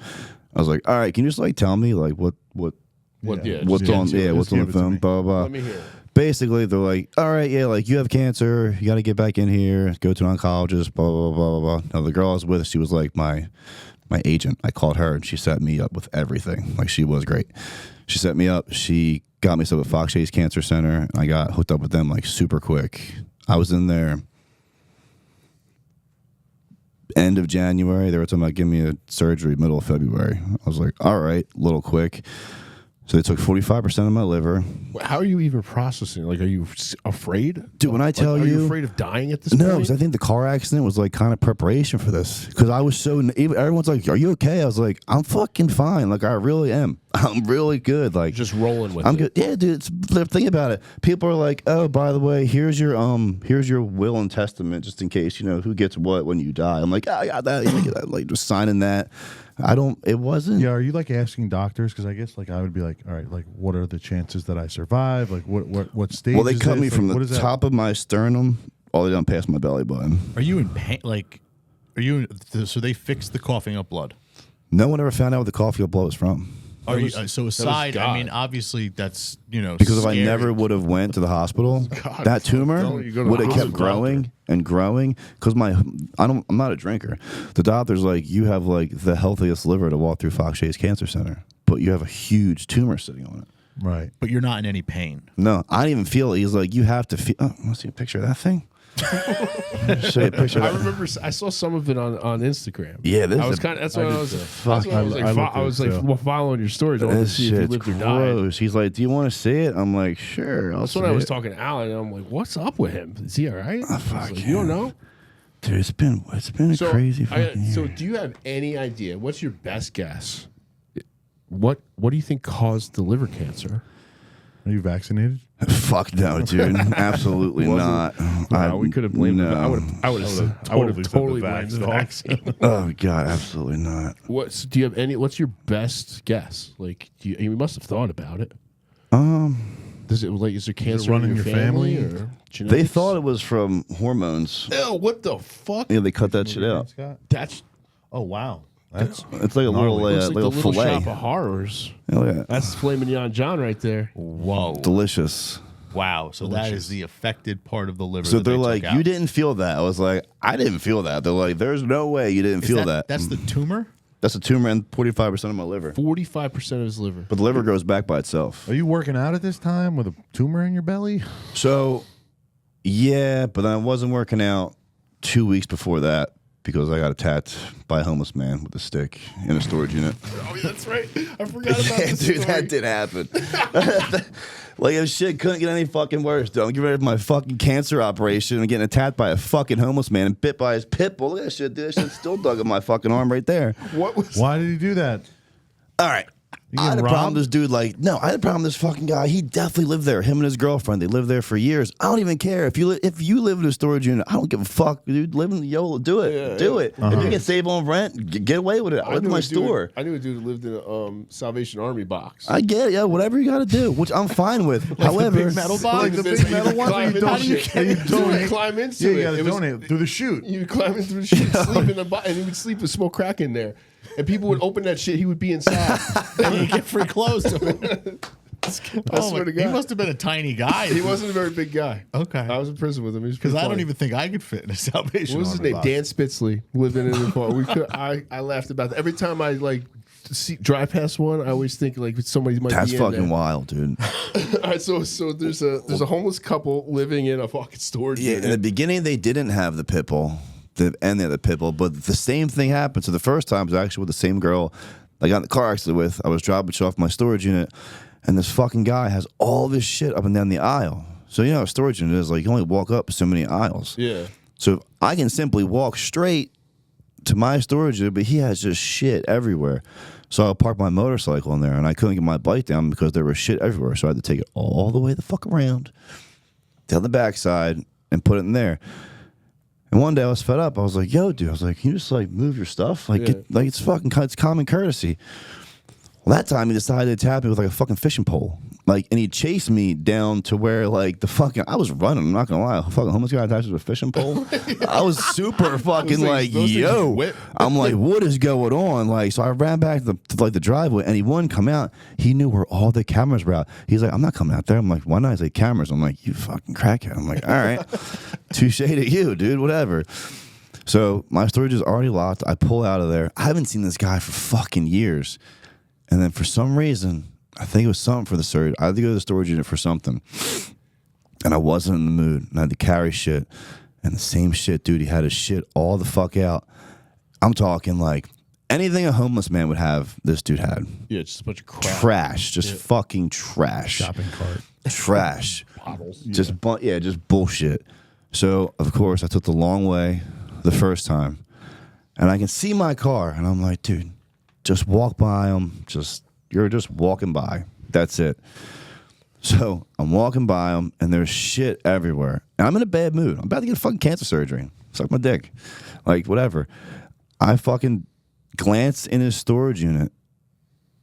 I was like, all right, can you just, like, tell me, like, what's on the phone, blah, blah, blah. Let me hear it. Basically, they're like, all right, yeah, like, you have cancer. You got to get back in here. Go to an oncologist, blah, blah, blah, blah, blah. Now, the girl I was with, she was like my agent. I called her, and she set me up with everything. Like, she was great. She set me up. She got me set up at Fox Chase Cancer Center, and I got hooked up with them, like, super quick. I was in there end of January. They were talking about giving me a surgery middle of February. I was like, all right, a little quick. So they took 45% of my liver. How are you even processing? Like, are you afraid? Dude, when I tell Are you... you afraid of dying at this No, point? because I think the car accident was like kind of preparation for this. Because I was so... Everyone's like, are you okay? I was like, I'm fucking fine. Like, I really am. I'm really good. Like, Just rolling with I'm it. good. Yeah, dude. Think about it. People are like, oh, by the way, here's your will and testament, just in case, who gets what when you die. I'm like, I got that. Like, just signing that. It wasn't. Yeah, are you like asking doctors? Because I guess like I would be like, all right, like what are the chances that I survive? Like what stage? Well, they is cut this? me from Like, what the is that? top of my sternum all the way down past my belly button. Are you in pain? Like, so they fixed the coughing up blood? No one ever found out where the coffee blood was from. Are you, was- so was aside, I God. mean, obviously that's, Because if I scary. never would have went to the hospital, God, that tumor don't you go to would the have kept hospital. growing and growing. Because I'm not a drinker. The doctor's like, you have like the healthiest liver to walk through Fox Chase Cancer Center, but you have a huge tumor sitting on it. Right. But you're not in any pain. No, I didn't even feel it. He's like, you have to feel. Oh, want to see a picture of that thing? Show you a picture. I of that. remember I saw some of it on Instagram. Yeah, this I was is kind of that's what I was. fuck. That's what I was like. I looked I was at it, like too. following your stories. I wanted to This see if you shit's lived or died. gross. He's like, "Do you want to see it?" I'm like, "Sure." That's when I was talking to Alan, and I'm like, "What's up with him? Is he all right?" I was like, you don't know? Dude, it's been a crazy fucking year. So, do you have any idea? What's your best guess? What do you think caused the liver cancer? Are you vaccinated? Fuck no, dude. Absolutely not. Wow, we could have blamed no. it. I would have totally blamed the vaccine. Oh god, absolutely not. Do you have any? What's your best guess? Like, you must have thought about it. Does it like is there cancer run in in your your family? family? Or They genetics? thought it was from hormones. Ew, what the fuck? Yeah, they cut that shit out. Scott? That's Oh wow, that's It's like a little, looks like the little Little fillet. Shop of Horrors. Oh, yeah. That's filet mignon John right there. Whoa. Delicious. Wow. So that is the affected part of the liver. So that they're they like, took out. "You didn't feel that." I was like, "I didn't feel that." They're like, "There's no way you didn't Is feel that." That's the tumor? That's a tumor and 45% of my liver. 45% of his liver. But the liver grows back by itself. Are you working out at this time with a tumor in your belly? So, yeah, but I wasn't working out 2 weeks before that because I got attacked by a homeless man with a stick in a storage unit. Oh, that's right. I forgot about Yeah, this dude, story. that did happen. Like, if shit couldn't get any fucking worse, dude. I'm getting ready for my fucking cancer operation and getting attacked by a fucking homeless man and bit by his pit bull. Look at that shit, dude. That shit still dug up my fucking arm right there. What was? Why did he do that? All right. I had a robbed? problem with this dude. Like, no, I had a problem with this fucking guy. He definitely lived there. Him and his girlfriend, they lived there for years. I don't even care if you live in a storage unit. I don't give a fuck, dude. Live in the YOLO. Do it. Do it. If you can save on rent, get away with it. I live in my store. I knew a dude who lived in a Salvation Army box. I get it. Yeah, whatever you got to do, which I'm fine with. However, big metal box? Like the big metal ones where you donate. Climb into Yeah, it. you got to It was- donate through the chute. You would climb in through the shit, sleep in the box, and he would sleep with smoke crack in there. And people would open that shit. He would be inside, and he'd get free clothes to him. I swear to God, He must have been a tiny guy. he wasn't a very big guy. Okay. I was in prison with him. Because I don't even think I could fit in a Salvation What was his Army name? box. Dan Spitzley lived in the car. I laughed about that every time I like drive past one. I always think like somebody might that's be in fucking there. wild, dude. All right, so there's a homeless couple living in a fucking storage Yeah, unit. in the beginning, they didn't have the pit bull. And they had the pit bull, but the same thing happened. So the first time was actually with the same girl I got in the car accident with. I was dropping shit off my storage unit, and this fucking guy has all this shit up and down the aisle. So you know, a storage unit is like you only walk up so many aisles. Yeah. So I can simply walk straight to my storage unit, but he has just shit everywhere. So I parked my motorcycle in there, and I couldn't get my bike down because there was shit everywhere. So I had to take it all the way the fuck around down the backside and put it in there. And one day I was fed up. I was like, "Yo, dude," I was like, "Can you just like move your stuff? Like, Yeah. like it's common courtesy." Well, that time he decided to tap me with like a fucking fishing pole, like, and he chased me down to where like the fucking I was running. I'm not gonna lie, a fucking homeless guy attached to a fishing pole. I was super fucking things- like, those things "Yo," whip. I'm like, "What is going on?" Like, so I ran back to the driveway, and he wouldn't come out. He knew where all the cameras were out. He's like, "I'm not coming out there." I'm like, "Why not?" He's like, "Cameras." I'm like, "You fucking crackhead." I'm like, "All right, touche to you, dude. Whatever." So my storage is already locked. I pull out of there. I haven't seen this guy for fucking years. And then for some reason, I think it was something for the surgery. I had to go to the storage unit for something. And I wasn't in the mood. And I had to carry shit. And the same shit, dude. He had his shit all the fuck out. I'm talking like anything a homeless man would have, this dude had. Yeah, just a bunch of crap. Trash. Just fucking trash. Shopping cart. Trash. Bottles. Just bullshit. So, of course, I took the long way the first time. And I can see my car. And I'm like, dude, just walk by them. You're just walking by. That's it. So I'm walking by them, and there's shit everywhere. And I'm in a bad mood. I'm about to get fucking cancer surgery. Suck my dick. Like, whatever. I fucking glanced in his storage unit.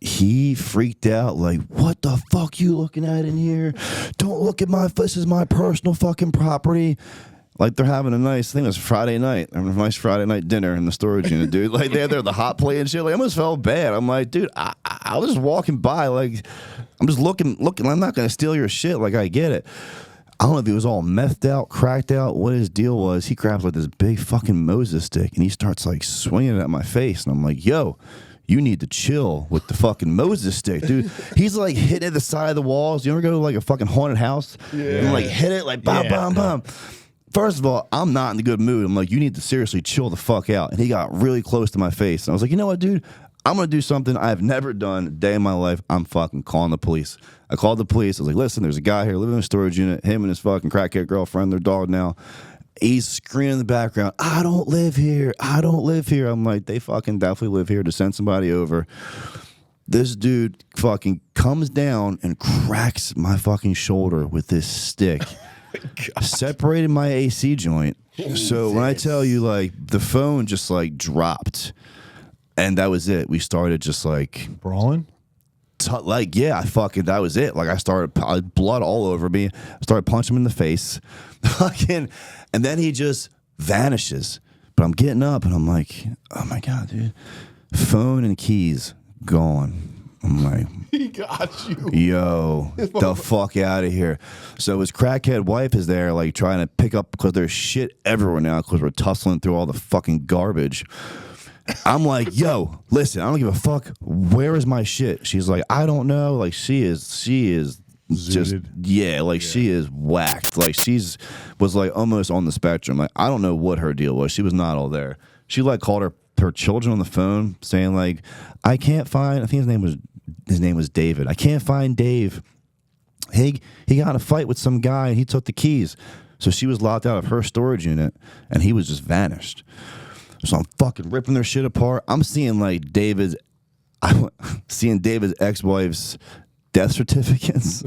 He freaked out like, "What the fuck you looking at in here? Don't look at this is my personal fucking property." Like they're having a nice thing. It was Friday night. A nice Friday night dinner in the storage unit, dude. Like they had the hot plate and shit. Like I almost felt bad. I'm like, dude, I was just walking by. Like I'm just looking. I'm not gonna steal your shit. Like I get it. I don't know if he was all methed out, cracked out. What his deal was, he grabs like this big fucking Moses stick and he starts like swinging it at my face. And I'm like, yo, you need to chill with the fucking Moses stick, dude. He's like hitting at the side of the walls. You ever go to like a fucking haunted house? Yeah. And like hit it like bam, bam, bam. First of all, I'm not in a good mood. I'm like, you need to seriously chill the fuck out. And he got really close to my face. And I was like, you know what, dude? I'm going to do something I've never done a day in my life. I'm fucking calling the police. I called the police. I was like, listen, there's a guy here living in a storage unit. Him and his fucking crackhead girlfriend, their dog now. He's screaming in the background, I don't live here. I don't live here. I'm like, they fucking definitely live here, to send somebody over. This dude fucking comes down and cracks my fucking shoulder with this stick. Separated my AC joint. So when I tell you, like, the phone just like dropped, and that was it. We started just like Brawling? yeah, that was it. Like, I started blood all over me. I started punching him in the face. Fucking, and then he just vanishes. But I'm getting up and I'm like, oh my God, dude. Phone and keys gone. I'm like, He got you. yo, the fuck out of here. So his crackhead wife is there, like, trying to pick up, because there's shit everywhere now because we're tussling through all the fucking garbage. I'm like, yo, listen, I don't give a fuck. Where is my shit? She's like, I don't know. Like, she is just, Zooted. yeah, like, she is whacked. Like, was like almost on the spectrum. Like, I don't know what her deal was. She was not all there. She like called her children on the phone saying, like, I can't find, I think his name was David. I can't find Dave. He got in a fight with some guy and he took the keys. So she was locked out of her storage unit and he was just vanished. So I'm fucking ripping their shit apart. I'm seeing like David's ex-wife's death certificates.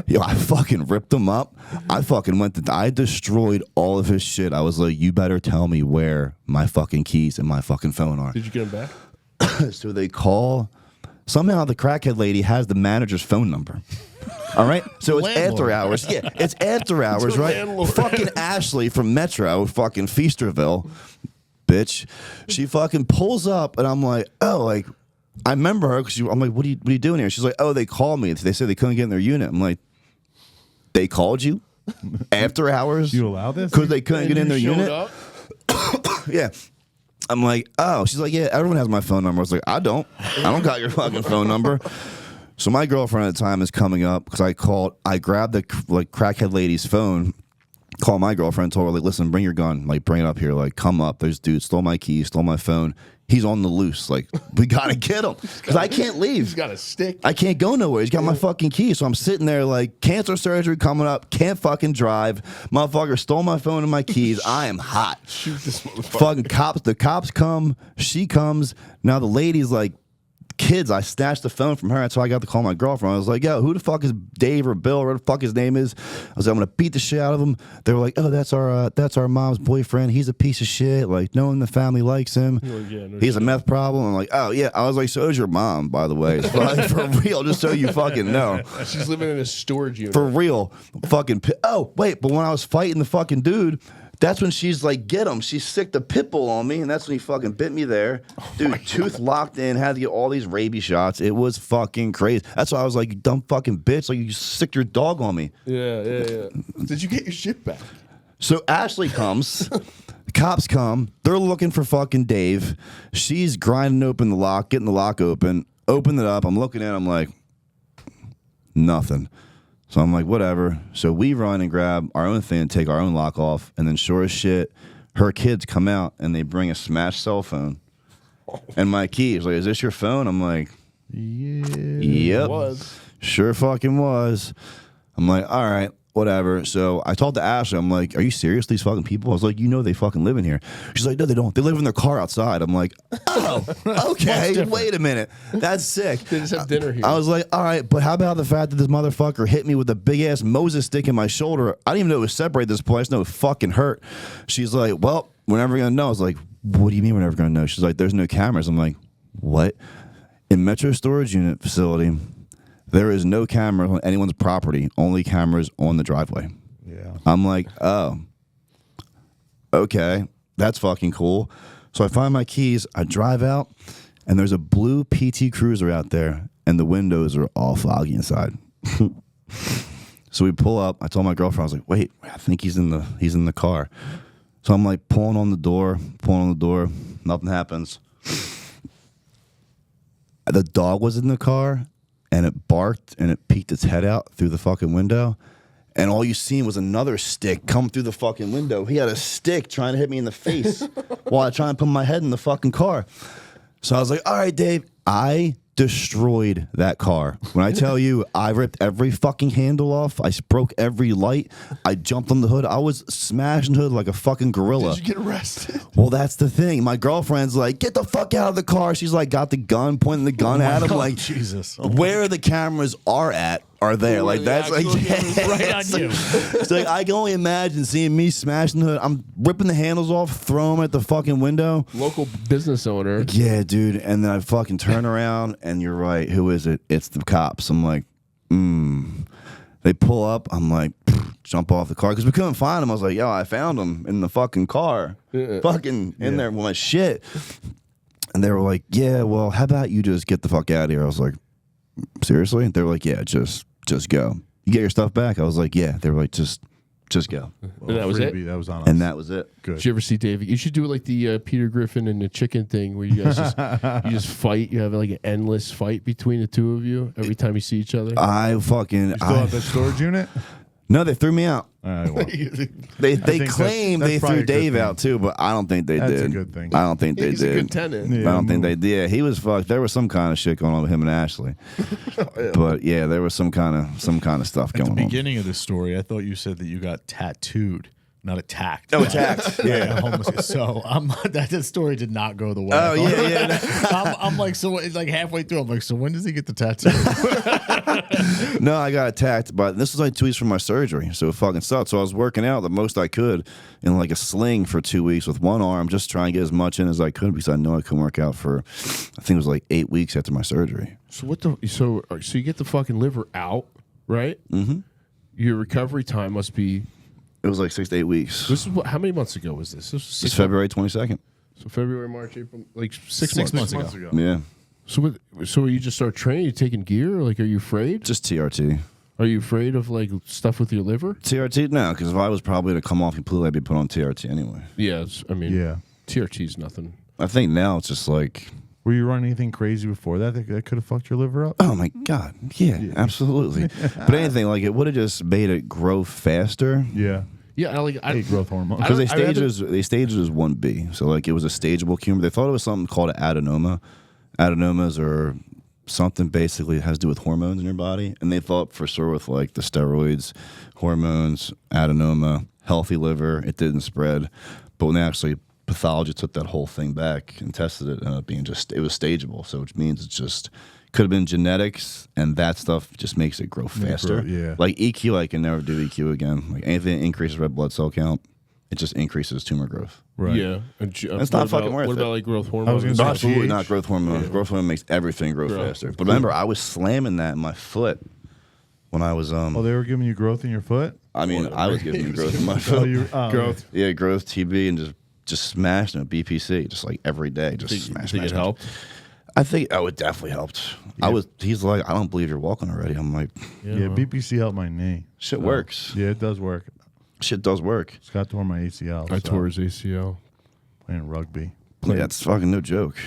Yo, I fucking ripped them up. I destroyed all of his shit. I was like, you better tell me where my fucking keys and my fucking phone are. Did you get him back? So they call. Somehow the crackhead lady has the manager's phone number. All right? So it's after hours. Yeah, it's after hours, right? landlord. Fucking Ashley from Metro, fucking Feasterville, bitch. She fucking pulls up, and I'm like, oh, like, I remember her because I'm like, what are you doing here? She's like, oh, they called me. They said they couldn't get in their unit. I'm like, they called you after hours? You allow this? Because they couldn't get in their You showed unit? up? Yeah. I'm like, oh. She's like, yeah, everyone has my phone number. I was like, I don't got your fucking phone number. So my girlfriend at the time is coming up because I grabbed the like crackhead lady's phone, called my girlfriend, told her, like, listen, bring your gun, like, bring it up here, like, come up. There's dude stole my keys, stole my phone. He's on the loose. Like, we gotta get him because I can't leave. He's got a stick. I can't go nowhere. He's got my fucking keys. So I'm sitting there like, cancer surgery coming up, can't fucking drive. Motherfucker stole my phone and my keys. I am hot. Shoot this motherfucker. Fucking cops. The cops come. She comes. Now the lady's like, kids, I snatched the phone from her. So I got to call my girlfriend. I was like, yo, who the fuck is Dave or Bill or whatever the fuck his name is? I was like, I'm going to beat the shit out of him. They were like, oh, that's our mom's boyfriend. He's a piece of shit. Like, no one in the family likes him. yeah, no He's a shit. meth problem. I'm like, oh, yeah. I was like, so is your mom, by the way. For real, just so you fucking know. She's living in a storage unit. For real. Fucking. Oh, wait. But when I was fighting the fucking dude, that's when she's like, get him. She sicked a pit bull on me, and that's when he fucking bit me there. Dude, tooth locked in, had to get all these rabies shots. It was fucking crazy. That's why I was like, you dumb fucking bitch. Like, you sicked your dog on me. Yeah. Did you get your shit back? So Ashley comes. The cops come. They're looking for fucking Dave. She's grinding open the lock, getting the lock open. Opened it up. I'm looking at it. I'm like, nothing. So I'm like, whatever. So we run and grab our own thing and take our own lock off. And then sure as shit, her kids come out and they bring a smashed cell phone. And my keys. Like, is this your phone? I'm like, Yeah. yep. It was. Sure fucking was. I'm like, all right, whatever. So I told to Ashley, I'm like, are you serious, these fucking people? I was like, you know they fucking live in here. She's like, no, they don't. They live in their car outside. I'm like, oh, okay, wait a minute. That's sick. They just have dinner here. I was like, all right, but how about the fact that this motherfucker hit me with a big-ass Moses stick in my shoulder? I didn't even know it was separated at this point. I just know it fucking hurt. She's like, well, we're never going to know. I was like, what do you mean we're never going to know? She's like, there's no cameras. I'm like, what? In Metro Storage Unit facility, there is no camera on anyone's property, only cameras on the driveway. Yeah. I'm like, oh, okay, that's fucking cool. So I find my keys, I drive out, and there's a blue PT Cruiser out there, and the windows are all foggy inside. So we pull up. I told my girlfriend, I was like, wait, I think he's in the car. So I'm like pulling on the door, nothing happens. The dog was in the car, and it barked and it peeked its head out through the fucking window, and all you seen was another stick come through the fucking window. He had a stick trying to hit me in the face while I tried to put my head in the fucking car. So I was like, all right, Dave, I destroyed that car. When I tell you, I ripped every fucking handle off. I broke every light. I jumped on the hood. I was smashing the hood like a fucking gorilla. Did you get arrested? Well, that's the thing. My girlfriend's like, get the fuck out of the car. She's like, got the gun, pointing the gun at him. Like, Jesus. where the cameras are there. Like, that's like, right on you. it's like, I can only imagine seeing me smashing the hood. I'm ripping the handles off, throwing them at the fucking window. Local business owner. Yeah, dude. And then I fucking turn around, and you're right. Who is it? It's the cops. I'm like, They pull up. I'm like, jump off the car because we couldn't find him. I was like, yo, I found him in the fucking car, fucking in there with my shit. And they were like, yeah, well, how about you just get the fuck out of here? I was like, seriously? They were like, yeah, just go. You get your stuff back? I was like, yeah. They were like, just go. And that was it? Freebie, that was on us. And that was it. Good. Did you ever see David? You should do it like the Peter Griffin and the chicken thing, where you guys you just fight. You have like an endless fight between the two of you every time you see each other. I fucking. You still have that storage unit? No, they threw me out. All right, well, They think claim that's they probably threw a good Dave thing. out too, but I don't think they That's did. a good thing. I don't think they He's did. a good tenant. Yeah. I don't think they did. Yeah, he was fucked. There was some kind of shit going on with him and Ashley. But yeah, there was some kind of stuff At going the on. beginning of this story, I thought you said that you got tattooed, not attacked. Oh, attacked. Yeah, homeless. So that story did not go the way. Oh, I thought. yeah. I'm like, so it's like halfway through. I'm like, so when does he get the tattoo? No, I got attacked, but this was like 2 weeks from my surgery, so it fucking sucked. So I was working out the most I could in like a sling for 2 weeks with one arm, just trying to get as much in as I could because I know I couldn't work out for, I think it was like 8 weeks after my surgery. So so you get the fucking liver out, right? Mm-hmm. Your recovery time must be. It was like 6 to 8 weeks. This is how many months ago was this? This was It's February 22nd. So February, March, April, like 6 months. ago. Yeah, So you just start training, you taking gear? Like, are you afraid? just TRT. Are you afraid of like stuff with your liver? TRT? No, because if I was probably to come off completely, I'd be put on TRT anyway. Yeah, I mean, Yeah. TRT's nothing. I think now it's just like, Were you running anything crazy before that that could have fucked your liver up? oh my God. Yeah, absolutely. But anything, like it would have just made it grow faster. Yeah. Yeah, I Hate growth hormone. Because they I rather- staged it as 1B. So like it was a stageable tumor. They thought it was something called an adenoma. Adenomas are something basically that has to do with hormones in your body. And they thought for sure with like the steroids, hormones, adenoma, healthy liver, it didn't spread. But when they actually pathology took that whole thing back and tested it, it ended up being it was stageable. So which means it's just could have been genetics, and that stuff just makes it grow faster. yeah. Like EQ, I can never do EQ again. Like anything that increases red blood cell count, it just increases tumor growth. Right. Yeah. It's not fucking worth What it. about like growth hormone? I was gonna say- Absolutely GH? not growth hormone. Growth hormone makes everything grow faster. But remember, I was slamming that in my foot when I was Oh, they were giving you growth in your foot? I mean, I was giving you growth in my Oh, foot. you growth. Yeah, growth, TB, and just smashing it, BPC, just like every day, just smash. Think it helped? I think it definitely helped. He's like, I don't believe you're walking already. I'm like, Yeah, BPC helped my knee. shit works. Yeah, it does work. Shit does work. Scott tore my ACL. I tore his ACL. playing rugby. Yeah, it's fucking no joke.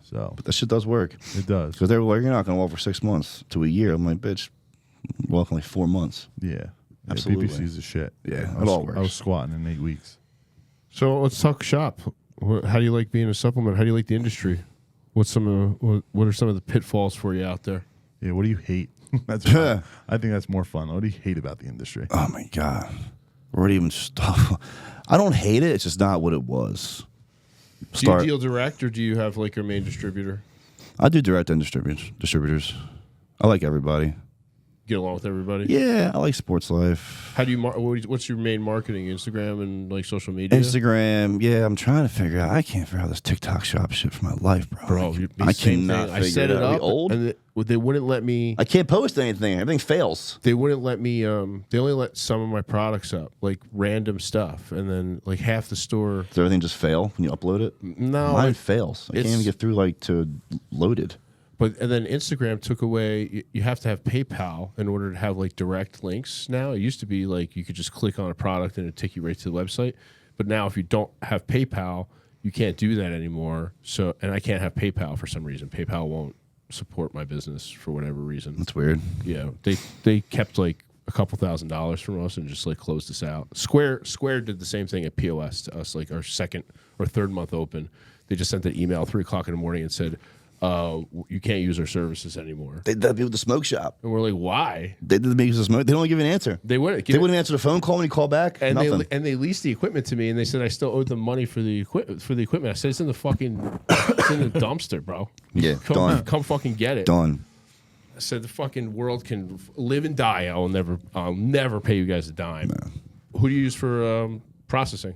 So But that shit does work. it does. Because they were like, you're not going to walk for 6 months to a year. I'm like, bitch, walking like 4 months. Yeah. Absolutely. BPC is the shit. Yeah, I it all was, works. I was squatting in 8 weeks. So let's talk shop. How do you like being a supplement? How do you like the industry? What are some of the pitfalls for you out there? Yeah, what do you hate? That's fun. I think that's more fun. What do you hate about the industry? Oh my God. Where do you even stop? I don't hate it. It's just not what it was. Do you deal direct or do you have like your main distributor? I do direct and distributors. I like everybody. Get along with everybody? Yeah, I like sports life. How do you what's your main marketing? Instagram and like social media? Instagram, yeah, I'm trying to figure out. I can't figure out this TikTok shop shit for my life, bro. Bro, I same cannot thing. I figure set it it out. Are we up old? and they wouldn't let me. I can't post anything. Everything fails. They wouldn't let me. They only let some of my products up, like random stuff, and then like half the store. Does everything just fail when you upload it? No, Mine fails. I can't it's- even get through like to loaded. and then Instagram took away. You have to have PayPal in order to have like direct links. Now it used to be like you could just click on a product and it'd take you right to the website. But now if you don't have PayPal, you can't do that anymore. So and I can't have PayPal for some reason. PayPal won't support my business for whatever reason. That's weird. Yeah, they kept like a couple $1,000s from us and just like closed us out. Square did the same thing at POS to us, like our second or third month open. They just sent an email 3 o'clock in the morning and said, you can't use our services anymore. They did with the smoke shop. And we're like, why? They did the use of smoke. They don't give you an answer. They wouldn't. They wouldn't answer the phone call when you call back. And Nothing. they leased the equipment to me, and they said I still owed them money for the equipment. I said it's in the fucking it's in the dumpster, bro. Yeah, done. Come fucking get it. Done. I said the fucking world can live and die. I'll never pay you guys a dime. No. Who do you use for processing?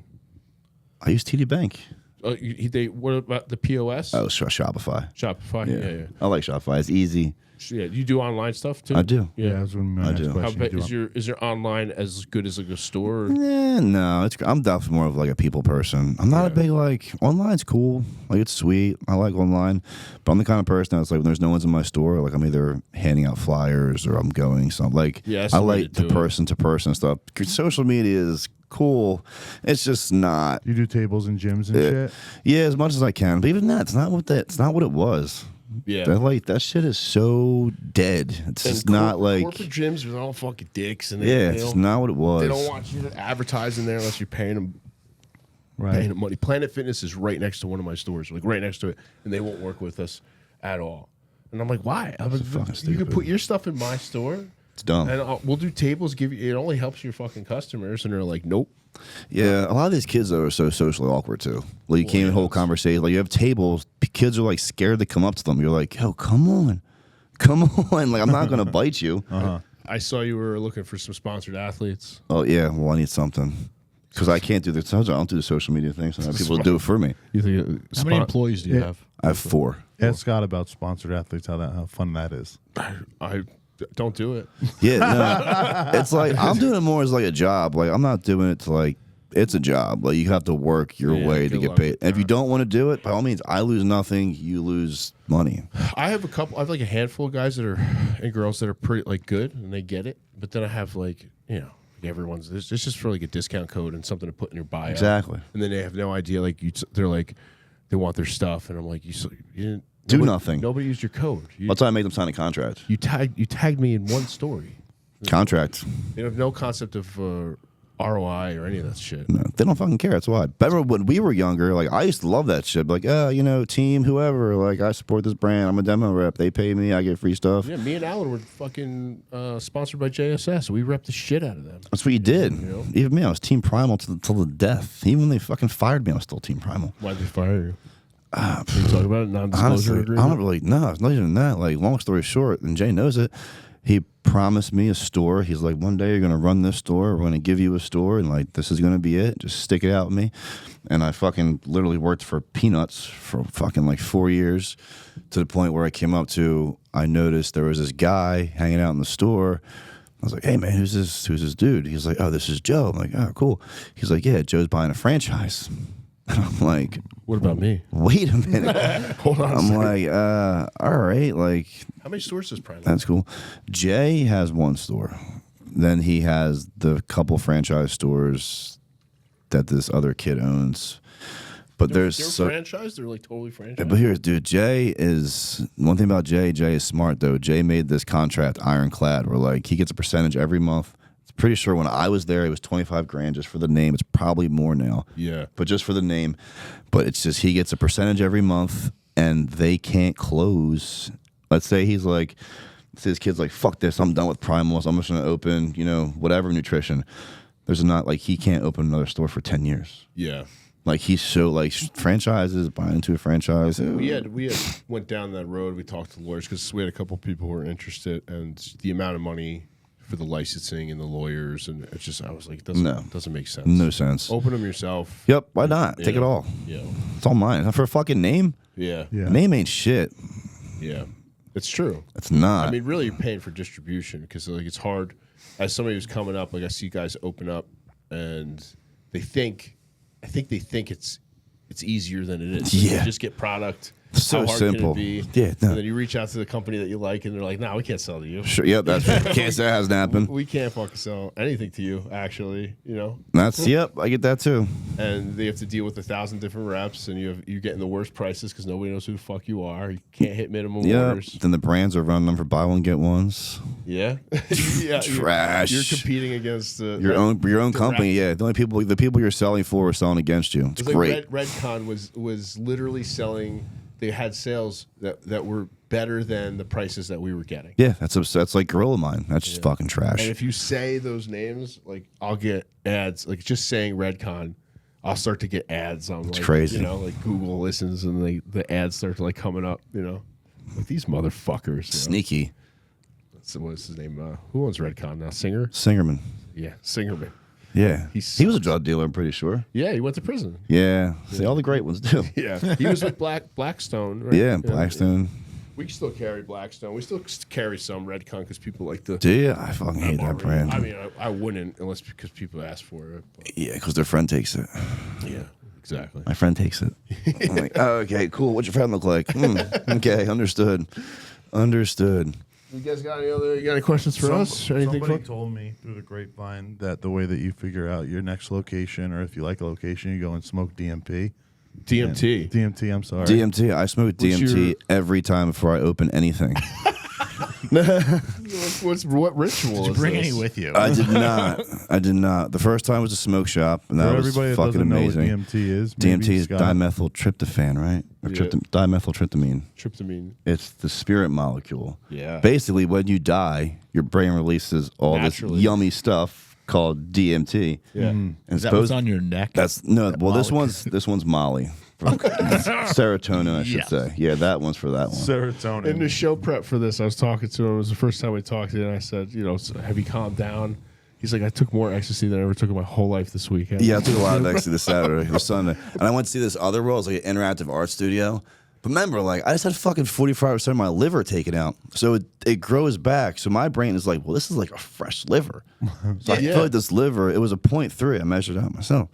I use TD Bank. What about the POS? Oh, Shopify. Shopify. Yeah. I like Shopify. It's easy. Yeah, you do online stuff too. I do. Yeah, that's my I next do. question. Is your online as good as like a store? Yeah, no. I'm definitely more of like a people person. I'm not a big like online's cool. Like it's sweet. I like online, but I'm the kind of person that's like when there's no one's in my store, like I'm either handing out flyers or I'm going something. Like I like the person to person stuff. Social media is cool. It's just not. You do tables and gyms and shit. Yeah, as much as I can. But even that, it's not what it was. Yeah, that shit is so dead. It's just not like corporate gyms with all fucking dicks and it's not what it was. They don't want you to advertise in there unless you're paying them. Right. Paying them money. Planet Fitness is right next to one of my stores, like right next to it, and they won't work with us at all. And I'm like, why? You can put your stuff in my store. It's dumb. And we'll do tables. It only helps your fucking customers, and they're like, nope. Yeah, a lot of these kids though are so socially awkward too. Like you can't even hold conversation. Like you have tables, kids are like scared to come up to them. You're like, yo, come on. Like I'm not gonna bite you. I saw you were looking for some sponsored athletes. Oh yeah, well I need something because I can't do this. I don't do the social media things. I have people to do it for me. You think How many employees do you have? I have 4. Ask Scott about sponsored athletes. How fun that is. I don't do it. Yeah, no. It's like I'm doing it more as like a job. Like I'm not doing it to like it's a job. Like you have to work your way to get paid. And if you don't want to do it, by all means, I lose nothing. You lose money. I have like a handful of guys and girls that are pretty like good and they get it. But then I have like everyone's. It's just for like a discount code and something to put in your bio. Exactly. And then they have no idea. Like they're like they want their stuff, and I'm like you didn't do nothing. Nobody used your code. That's why I made them sign a contract. You tagged me in one story. Contract. They have no concept of ROI or any of that shit. No, they don't fucking care. That's why. Remember when we were younger, like I used to love that shit. Like, team, whoever, like I support this brand. I'm a demo rep. They pay me. I get free stuff. Yeah, me and Alan were fucking sponsored by JSS. We repped the shit out of them. That's what you did. You know? Even me, I was Team Primal till the death. Even when they fucking fired me, I was still Team Primal. Why'd they fire you? Can you talk about it? Non-disclosure Honestly, agreement? I don't really. No, it's not even that. Like, long story short, and Jay knows it. He promised me a store. He's like, one day you're going to run this store. We're going to give you a store, and like this is going to be it. Just stick it out with me. And I fucking literally worked for peanuts for fucking like 4 years, to the point where I noticed there was this guy hanging out in the store. I was like, hey man, who's this dude? He's like, oh, this is Joe. I'm like, oh, cool. He's like, yeah, Joe's buying a franchise. And I'm like, what about me? Wait a minute. Hold on. I'm like, all right, like, how many stores does Prime? that's cool. Jay has one store. Then he has the couple franchise stores that this other kid owns. But They're there's franchised. They're like totally franchised. But here's, dude, Jay is one thing about Jay. Jay is smart though. Jay made this contract ironclad where like he gets a percentage every month. Pretty sure when I was there, it was $25,000 just for the name. It's probably more now. Yeah. But just for the name. But it's just he gets a percentage every month, and they can't close. Let's say he's like, his kid's like, fuck this, I'm done with Primals. I'm just going to open, whatever nutrition. There's not like he can't open another store for 10 years. Yeah. Like he's so like franchises, buying into a franchise. We had went down that road. We talked to lawyers because we had a couple people who were interested, and the amount of money for the licensing and the lawyers, and it's just I was like, it doesn't make sense. No sense. Open them yourself. Yep, why not? Take it all. Yeah, it's all mine. For a fucking name. Yeah. Name ain't shit. Yeah, it's true. It's not. I mean, really, you're paying for distribution because like it's hard. As somebody who's coming up, like I see guys open up, and they think it's easier than it is. Yeah. You just get product. So How hard simple. Can it be? Yeah, no. And then you reach out to the company that you like, and they're like, "No, we can't sell to you. Sure, yeah, that's can't say that hasn't happened. We can't fucking sell anything to you, actually. You know." That's yep, I get that too. And they have to deal with 1,000 different reps, and you're getting the worst prices because nobody knows who the fuck you are. You can't hit minimum Yeah. orders. Then the brands are running them for buy one get ones. Yeah, yeah. Trash. You're competing against Your own company. Yeah, the people you're selling for are selling against you. It's Like great. Redcon was literally selling. They had sales that were better than the prices that we were getting. Yeah, that's like Gorilla Mine. That's just fucking trash. And if you say those names, like I'll get ads. Like just saying Redcon, I'll start to get ads on. It's like, crazy. You know, like Google listens and the ads start to like coming up. You know, like these motherfuckers. You know? Sneaky. So what's his name? Who owns Redcon now? Singer? Singerman. Yeah, Singerman. Yeah, He he was a drug dealer. I'm pretty sure. Yeah, he went to prison. Yeah, see, all the great ones do. Yeah, he was with Blackstone. Right? Yeah, Blackstone. We still carry Blackstone. We still carry some Redcon because people like the. Do you? I fucking hate that brand. I mean, I wouldn't unless because people ask for it. But Yeah, because their friend takes it. yeah, exactly. My friend takes it. I'm like, oh, okay, cool. What's your friend look like? Okay, understood. Understood. You guys got any questions for us? Or anything Somebody fun? told me through the grapevine that the way that you figure out your next location, or if you like a location, you go and smoke DMT. DMT. DMT, I'm sorry. DMT. I smoke What's DMT your- every time before I open anything. What ritual? Did you is bring this? any with you? I did not. I did not. The first time was a smoke shop, and For that was everybody that fucking doesn't know what amazing. DMT is, maybe DMT is Scott- dimethyltryptophan, right? Or Yeah. dimethyltryptamine. Tryptamine. It's the spirit molecule. Yeah. Basically, when you die, your brain releases all Naturally. this yummy stuff called DMT. Yeah. And Is that suppose- what's on your neck? That's no. Well, this one's Molly. Serotonin, I should Yes. say. Yeah, that one's for that one. Serotonin. In the show prep for this, I was talking to him. It was the first time we talked to him. And I said, you know, have you calmed down? He's like, I took more ecstasy than I ever took in my whole life this weekend. Yeah, I took a lot of ecstasy this Saturday or Sunday, and I went to see this other world. It was like an interactive art studio. But remember, like I just had fucking 45% of my liver taken out, so it grows back. So my brain is like, well, this is like a fresh liver. So I Yeah. feel like this liver, it was a 0.3. I measured it out myself.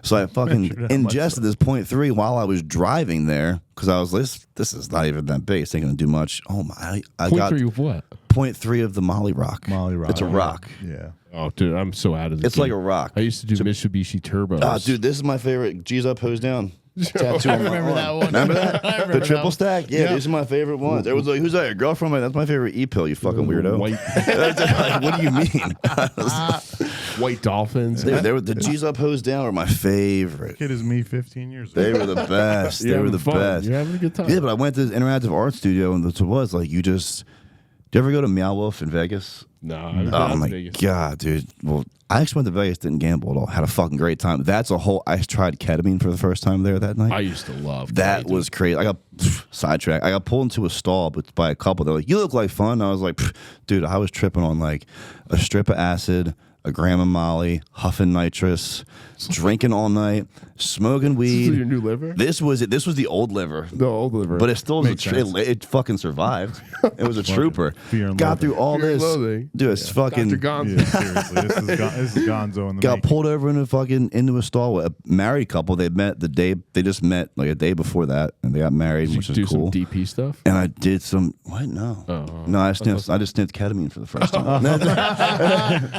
So I fucking Measured it out ingested this 0.3 while I was driving there because I was like, this is not even that big. It's not gonna do much. Oh my! I Point got 3 of what? 0.3 of the Molly Rock. Molly Rock. It's a rock. Yeah. Oh, dude, I'm so out of this. It's like a rock. I used to do Mitsubishi Turbos. Ah, dude, this is my favorite. G's up, hose down. Tattoo on my remember arm. that one. Remember that? I remember The that triple one. stack? Yeah, these are my favorite ones. Everyone's like, who's that? Your girlfriend? I'm like, that's my favorite E-pill, you fucking weirdo. White, Like, what do you mean? white dolphins. They were the G's up, hose down were my favorite. Kid is me 15 years ago. They were the best. They You're were having the fun. best. You're having a good time. Yeah, but I went to this interactive art studio, and that's what it was. Like, do you ever go to Meow Wolf in Vegas? No, I've been Oh out to my Vegas. god, dude! Well, I actually went to Vegas, didn't gamble at all, had a fucking great time. That's a whole. I tried ketamine for the first time there that night. I used to love That dude. was crazy. I got sidetracked. I got pulled into a stall by a couple. They're like, "You look like fun." I was like, "Dude, I was tripping on like a strip of acid, a gram of Molly, huffing nitrous, drinking all night, smoking This is your weed." new liver. This was it. This was the old liver. The old liver. But it still was Makes it fucking survived. It was a trooper. Fear and Got Loathing. through all Fear and this. Loathing. Dude, it's fucking. Dr. Gonzo. Yeah, seriously. This is Gonzo in the Got making. pulled over into a stall with a married couple. They just met like a day before that, and they got married, Did which you is do cool. some DP stuff? And I did some what? No, no. I just sniffed ketamine for the first time.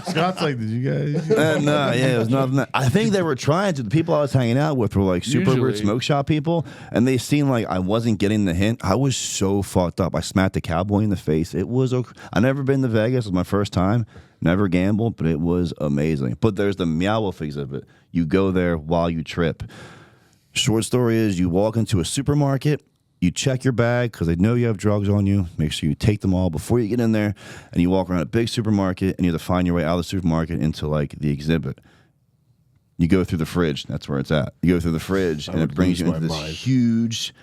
Scott's like, did you guys? No, yeah, it was nothing. I think they were trying to. The people I was hanging out with were like super weird Usually- smoke shop people, and they seemed like I wasn't getting the hint. I was so fucked up. I smacked a cowboy in the face. It was okay. I never been to Vegas. It was my first time. Never gambled, but it was amazing. But there's the Meow Wolf exhibit. You go there while you trip. Short story is you walk into a supermarket. You check your bag because they know you have drugs on you. Make sure you take them all before you get in there. And you walk around a big supermarket and you have to find your way out of the supermarket into like the exhibit. You go through the fridge. That's where it's at. You go through the fridge and it would brings you lose into my this mind. huge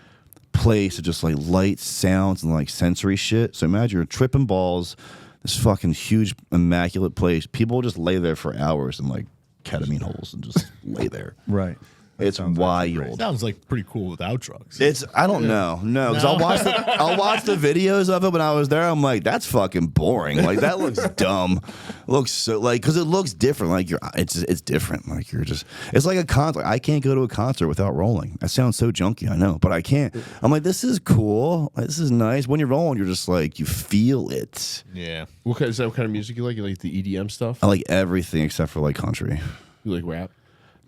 place of just like lights, sounds, and like sensory shit. So imagine you're tripping balls, this fucking huge, immaculate place. People just lay there for hours in like ketamine holes and just lay there. Right. It's wild. Sounds like pretty cool without drugs. It's I don't know, no, because I'll watch the videos of it when I was there. I'm like, that's fucking boring. Like that looks dumb. Looks so like because it looks different. Like it's different. Like it's like a concert. I can't go to a concert without rolling. That sounds so junky, I know, but I can't. I'm like, this is cool. This is nice. When you're rolling, you're just like you feel it. Yeah. Is that what kind of music you like? You like the EDM stuff? I like everything except for like country. You like rap?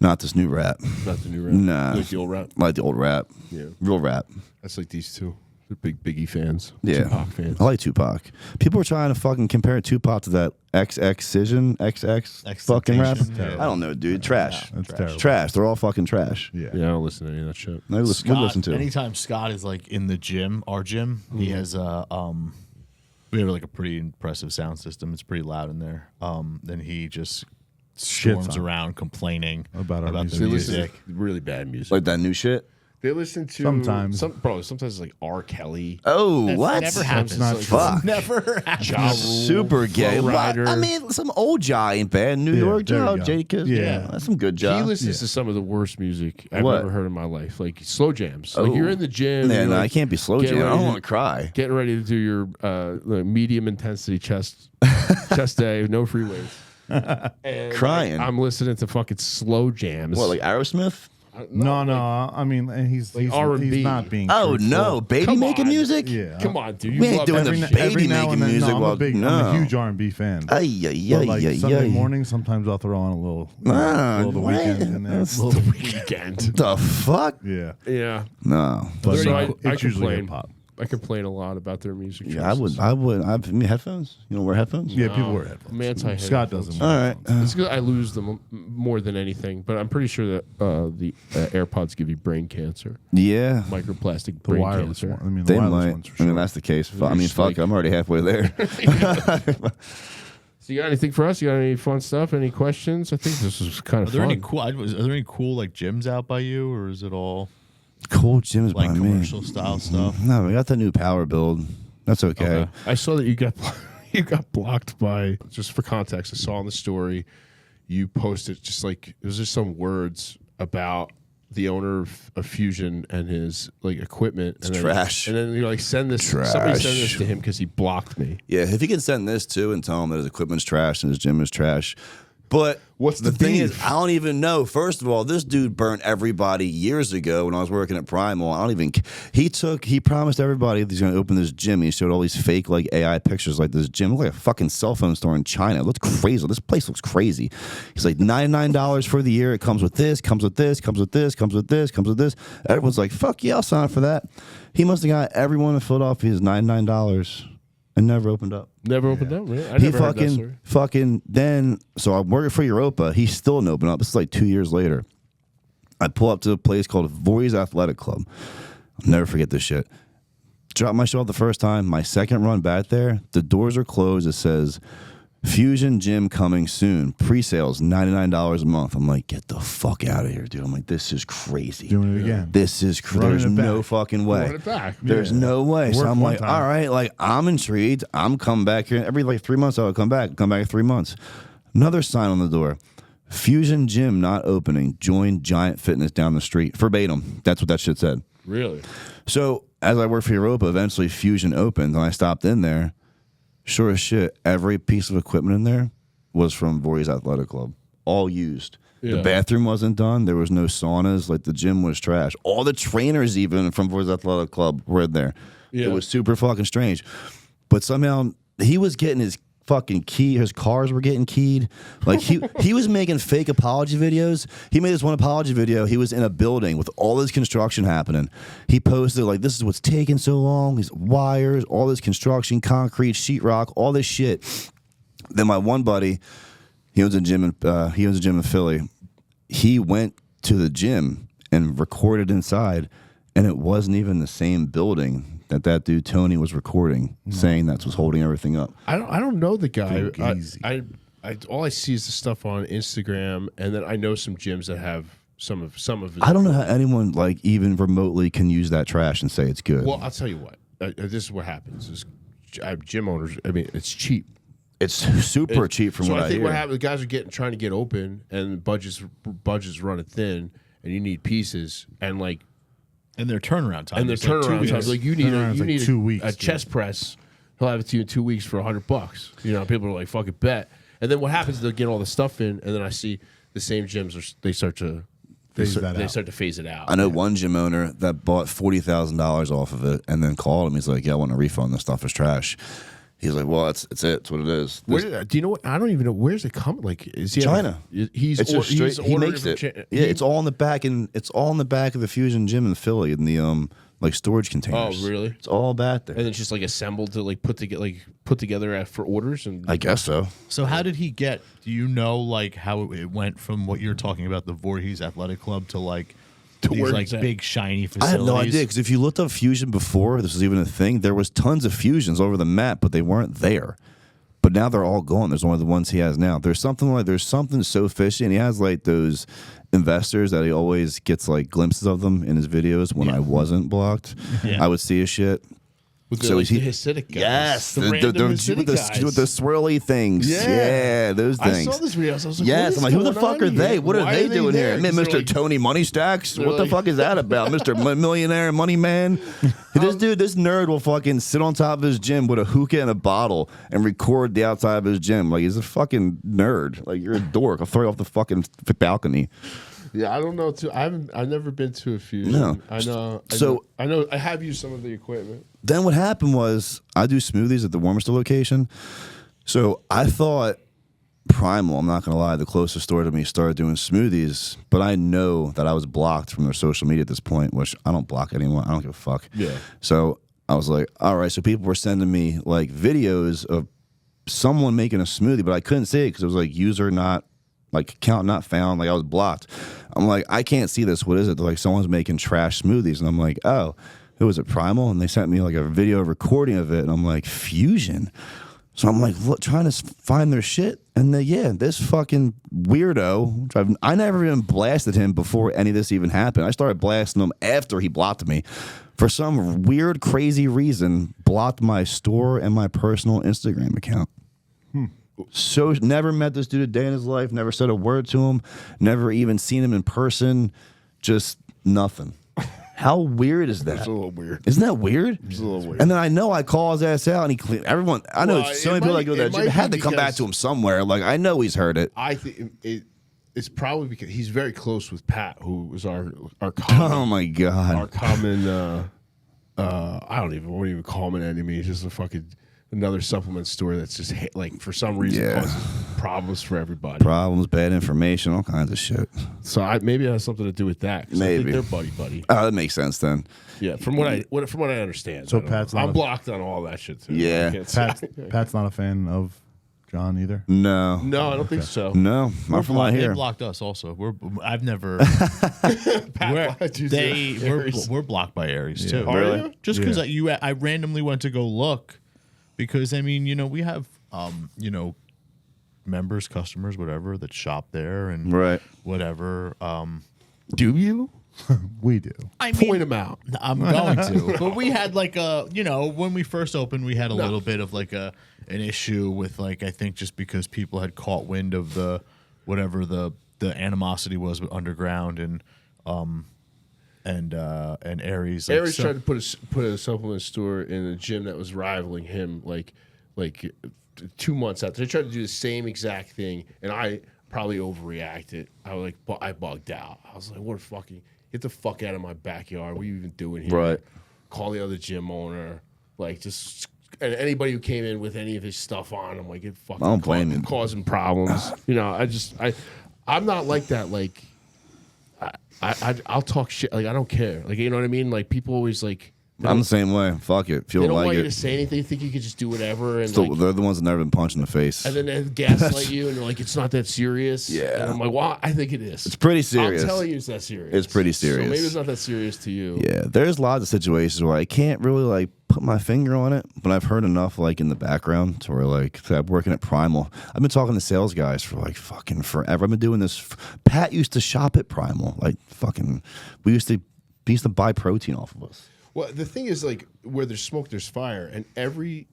Not this new rap. Not the new rap? Nah. You like the old rap? I like the old rap. Yeah. Real rap. That's like these two. They're big Biggie fans. Yeah. Tupac fans. I like Tupac. People were trying to fucking compare Tupac to that XX fucking rap. Extentation. I don't know, dude. Trash. That's terrible. Trash. They're all fucking trash. Yeah. Yeah, I don't listen to any of that shit. No, good listen to. Anytime Scott is like in the gym, our gym, he has we have like a pretty impressive sound system. It's pretty loud in there. Then he just storms on around complaining About our the music. They listen music. to really bad music. Like that new shit. They listen to Sometimes. sometimes it's like R. Kelly. Oh, what? Never happens. not Like, Fuck. Never happens. Ja Rule, Super gay. Flo What? Rida. I mean, some old Jai ain't bad. New Yeah, York there you Jai, go. Jadakiss. Yeah. That's some good He Jai. listens to some of the worst music I've What? ever heard in my life, like slow jams. Like you're in the gym. Man, you're no, like I can't be slow getting jam. I ready don't to- want to cry. Getting ready to do your like, medium intensity chest day, no free weights. And Crying. I'm listening to fucking slow jams. What, like Aerosmith? No, I mean, and he's R&B. he's not being. Oh truthful. no, baby Come making on. music. Yeah. Come on, dude. You We ain't love doing that the shit. baby now making and then, music No, I'm while- a big, no. I'm a huge R&B fan. Ay, yeah, But like yeah, Sunday yeah. morning, sometimes I'll throw on a little, Ah, the what? weekend in there. That's The weekend. The fuck? Yeah, Yeah. No. but So no, I it's usually complain. hip hop. I complain a lot about their music. Yeah, I choices. would. I mean, headphones. You don't wear headphones? Yeah, people wear headphones. I'm anti-headphones. Scott doesn't. All right. It's because I lose them more than anything, but I'm pretty sure that the AirPods give you brain cancer, Yeah. microplastic The brain wireless cancer. one. I mean, the They wireless might. ones for I sure. mean, that's the case. I mean, just fuck. like- I'm already halfway there. So you got anything for us? You got any fun stuff? Any questions? I think this was kind Are of there fun. any cool? Are there any cool like gyms out by you, or is it all Cool gyms like by me. commercial style stuff? No, we got the new power build. That's okay. Okay. I saw that you got blocked by, just for context, I saw in the story you posted just like it was just some words about the owner of Fusion and his like equipment. It's and then, trash. And then you're like, somebody send this to him because he blocked me. Yeah, if you can send this too and tell him that his equipment's trash and his gym is trash. But What's the the thing beef? is, I don't even know. First of all, this dude burnt everybody years ago when I was working at Primal. I don't even. He promised everybody that he's going to open this gym. He showed all these fake like AI pictures like this gym. It looked like a fucking cell phone store in China. It looked crazy. This place looks crazy. He's like $99 for the year. It comes with this, comes with this, comes with this, comes with this, comes with this. Everyone's like, fuck yeah, I'll sign up for that. He must have got everyone in Philadelphia's $99 and never opened up. Never opened up, really? I He never heard that story. fucking then. So I'm working for Europa. He still didn't open up. This is like 2 years later. I pull up to a place called Voorhees Athletic Club. I'll never forget this shit. Dropped my shit off the first time. My second run back there, the doors are closed. It says Fusion Gym coming soon. Pre-sales $99 a month. I'm like, get the fuck out of here, dude. I'm like, this is crazy. Doing it again. This is Running there's it no back. fucking way. Run it back. There's no way. So Worked I'm one like, time. all right, like I'm intrigued. I'm coming back here every like 3 months. I'll come back. Come back in 3 months. Another sign on the door: Fusion Gym not opening. Join Giant Fitness down the street. Verbatim. That's what that shit said. Really? So as I worked for Europa, eventually Fusion opened, and I stopped in there. Sure as shit, every piece of equipment in there was from Voorhees Athletic Club, all used. Yeah. The bathroom wasn't done. There was no saunas. Like the gym was trash. All the trainers, even from Voorhees Athletic Club, were in there. Yeah. It was super fucking strange. But somehow he was getting his fucking key. His cars were getting keyed. Like he was making fake apology videos. He made this one apology video. He was in a building with all this construction happening. He posted like, "This is what's taking so long. These wires, all this construction, concrete, sheetrock, all this shit." Then my one buddy, he owns a gym in Philly. He went to the gym and recorded inside, and it wasn't even the same building that dude Tony was recording, saying that's what's holding everything up. I don't know the guy. Fugazi. I all I see is the stuff on Instagram, and then I know some gyms that have some of his. I don't know how anyone like even remotely can use that trash and say it's good. Well, I'll tell you what. This is what happens: is gym owners. I mean, it's cheap. It's super cheap from so what I think hear. what happened, the guys are trying to get open, and budgets running thin, and you need pieces, and like And their turnaround time. and the is like 2 turnaround weeks. time, like you need Turnaround's like 2 weeks, a chest press. He'll have it to you in 2 weeks for $100. You know, people are like, "Fuck it, bet." And then what happens? They'll get all the stuff in, and then I see the same gyms they start to Phase that they out. start to phase it out. I know one gym owner that bought $40,000 off of it and then called him. He's like, "Yeah, I want a refund. This stuff is trash." He's like, "Well, it's it. It's what it is." Where do you know what? I don't even know. Where's it coming? Like, is he China. He's It's just straight. He ordering makes from it. Yeah, it's all in the back, and it's all in the back of the Fusion Gym in Philly in the like storage containers. Oh, really? It's all back there. and it's just like assembled to like put together for orders and I guess so. So how did he get? Do you know like how it went from what you're talking about, the Voorhees Athletic Club, to like these where like it's at? big shiny I facilities? had no idea because if you looked up Fusion before this was even a thing, there was tons of Fusions over the map, but they weren't there. But now they're all gone. There's only the ones he has now. There's something so fishy, and he has like those investors that he always gets like glimpses of them in his videos when I wasn't blocked. Yeah. I would see his shit. with the, So like, is he- the Hasidic guys. Yes, the random Hasidic with guys. with the swirly things. Yeah, those things. I saw this video. I was like, Yes, I'm like, who the fuck are they? What are Why they doing there? here? Man, 'Cause Mr. they're like- Tony Money Stacks? they're What the like- fuck is that about? Mr. Millionaire Money Man? This nerd will fucking sit on top of his gym with a hookah and a bottle and record the outside of his gym. Like, he's a fucking nerd. Like, you're a dork. I'll throw you off the fucking balcony. Yeah, I don't know. I've never been to a Fusion. No. I know. So- I know. I have used some of the equipment. Then what happened was I do smoothies at the Warmster location. So I thought Primal, I'm not going to lie, the closest store to me started doing smoothies, but I know that I was blocked from their social media at this point, which I don't block anyone. I don't give a fuck. Yeah. So I was like, all right. So people were sending me like videos of someone making a smoothie, but I couldn't see it because it was like user not, like account not found. Like I was blocked. I'm like, I can't see this. What is it? They're like, someone's making trash smoothies. And I'm like, oh, who was it, Primal? And they sent me like a video recording of it. And I'm like, Fusion? So I'm like trying to find their shit. And this fucking weirdo, which I never even blasted him before any of this even happened. I started blasting him after he blocked me. For some weird, crazy reason, blocked my store and my personal Instagram account. So never met this dude a day in his life, never said a word to him, never even seen him in person, just nothing. How weird is that? It's a little weird. Isn't that weird? It's a little weird. And then I know I call his ass out, and he clean everyone. I know Well, so it many people might- that go to that it gym might had be to come back because- to him somewhere. Like I know he's heard it. I think it's probably because he's very close with Pat, who was our common, Oh my our god! common. I won't even call him an enemy. He's just a fucking another supplement store that's just like for some reason Yeah. causes problems for everybody. Problems, bad information, all kinds of shit. So maybe it has something to do with that. 'Cause I Maybe. think they're buddy. Oh, that makes sense then. Yeah, from what I understand. So I don't know. Pat's not I'm a- blocked on all that shit too. Yeah. I can't say- Pat's not a fan of John either. No, No, I don't think so. no, not from out They here. blocked us also. I've never. Pat blocked you too. we're blocked by Aries too. Are Really? you? Just because Yeah. I randomly went to go look because I mean we have members, customers, whatever that shop there and Right. whatever. Do you We do. I mean, point them out? I'm going to. But we had like when we first opened, we had a little bit of like an issue with like I think just because people had caught wind of the whatever the animosity was with underground and Aries. Like, Aries tried to put a supplement store in a gym that was rivaling him like 2 months after. They tried to do the same exact thing, and I probably overreacted. I bugged out. I was like, "What fucking get the fuck out of my backyard! What are you even doing here?" Right. Call the other gym owner. Like just and anybody who came in with any of his stuff on, I'm like, it fucking I don't blame him. causing problems. I'm not like that. Like I'll talk shit. Like I don't care. Like you know what I mean. Like people always like. I'm the same way. Fuck it. If you They don't don't like want you to it, say anything. Think you could just do whatever, and so like, they're the ones that never been punched in the face. and then they gaslight you, and they're like, "It's not that serious." Yeah. and I'm like, "Well, I think it is. It's pretty serious. I'm telling you, it's that serious. It's pretty serious. So maybe it's not that serious to you. Yeah, there's lots of situations where I can't really like put my finger on it, but I've heard enough like in the background to where like I'm working at Primal. I've been talking to sales guys for like fucking forever. I've been doing this. Pat used to shop at Primal. Like fucking, he used to buy protein off of us. Well, the thing is, like, where there's smoke, there's fire, and every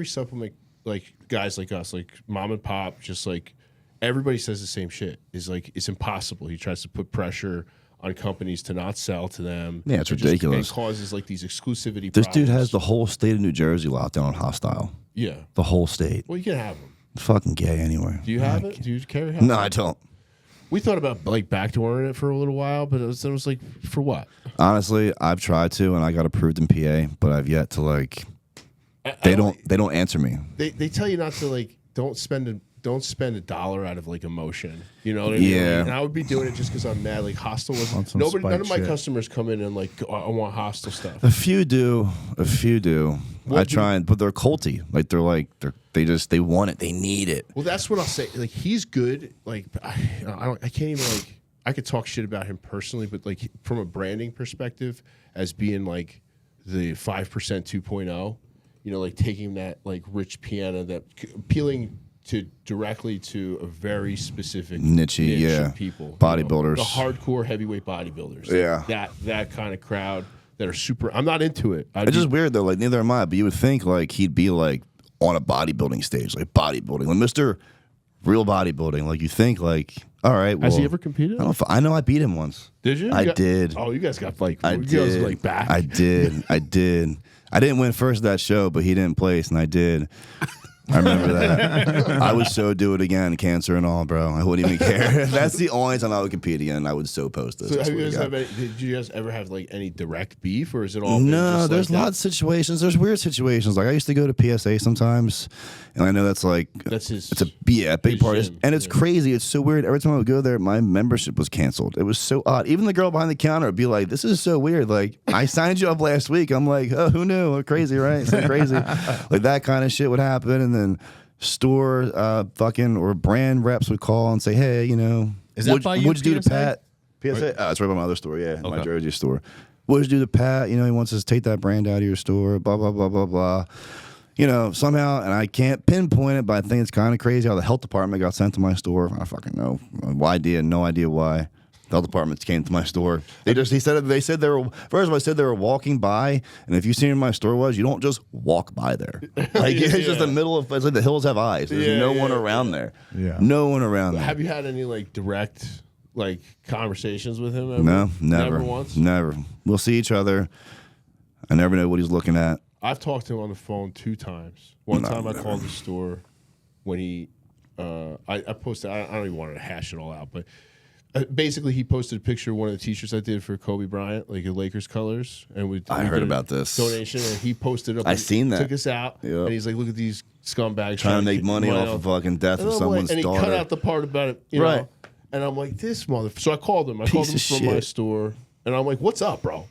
supplement, like guys like us, like mom and pop, just like everybody says the same shit. Is like it's impossible. He tries to put pressure on companies to not sell to them. Yeah, it's It ridiculous. It causes like these exclusivity. This problems. dude has the whole state of New Jersey locked down on hostile. Yeah. The whole state. Well, you can have them. Fucking gay anyway. Do you have it? Do you carry? No, I don't. We thought about like backdooring it for a little while, but it was like for what? Honestly, I've tried to, and I got approved in PA, but I've yet to like. They don't answer me. They tell you not to like don't spend a dollar out of like emotion. You know what I mean? Yeah. And I would be doing it just because I'm mad. Like hostel On was some none spite of my shit. customers come in and like I want hostel stuff. A few do. I What do- try, but they're culty. They want it. They need it. Well, that's what I'll say. Like he's good. Like I can't even like I could talk shit about him personally, but like from a branding perspective, as being like the 5% 2.0, you know, like taking that like rich piano that appealing to directly to a very specific Niche, of yeah. people, Bodybuilders. the hardcore heavyweight bodybuilders, Yeah. that kind of crowd that are super. I'm not into it. It's just weird though. Like neither am I. But you would think like he'd be like on a bodybuilding stage, like bodybuilding, like Mr. Real Bodybuilding. Like you think like, all right. Well, has he ever competed? I know I beat him once. Did you? I did. Oh, you guys got like I you guys did. like back. I did. I didn't win first at that show, but he didn't place, and I did. I remember that. I would so do it again, cancer and all, bro. I wouldn't even care. That's the only time I would compete again. I would so post this. So I have you swear guys to God. have did you guys ever have like any direct beef, or is it all been No, just there's like lots of situations. There's weird situations. Like I used to go to PSA sometimes, and I know that's like That's his. it's a big part. gym, And it's yeah. crazy. It's so weird. Every time I would go there, my membership was canceled. It was so odd. Even the girl behind the counter would be like, "This is so weird." Like I signed you up last week. I'm like, "Oh, who knew? Crazy, right? So crazy." Like that kind of shit would happen, and then store fucking or brand reps would call and say, "Hey, you know, Is that by you, what'd you do to PSA? Pat?" PSA. Oh, it's right by my other store. Yeah, my Okay. Jersey store. What'd you do to Pat? You know, he wants us to take that brand out of your store. Blah blah blah blah blah. You know, somehow, and I can't pinpoint it, but I think it's kind of crazy how the health department got sent to my store. I fucking know. No idea why. The health departments came to my store. They said they were first of all, I said they were walking by, and if you seen where my store was, you don't just walk by there. Like it's just the middle of it's like the hills have eyes. There's no one around there. Yeah. No one around there. Have you had any like direct like conversations with him? Ever? No, never. Never once. Never. We'll see each other. I never know what he's looking at. I've talked to him on the phone 2 times. One No, time I never. called the store when he, I posted. I don't even want to hash it all out, but basically he posted a picture of one of the T-shirts I did for Kobe Bryant, like in Lakers colors, and we heard did a about this. donation, and he posted up. I and seen that. Took us out, Yep. and he's like, "Look at these scumbags Trying to make get money off of fucking death And of I'm someone's like, and he daughter. cut out the part about it, you Right. know. And I'm like, this mother. So I called him. I called him Piece from of my shit. store, and I'm like, "What's up, bro?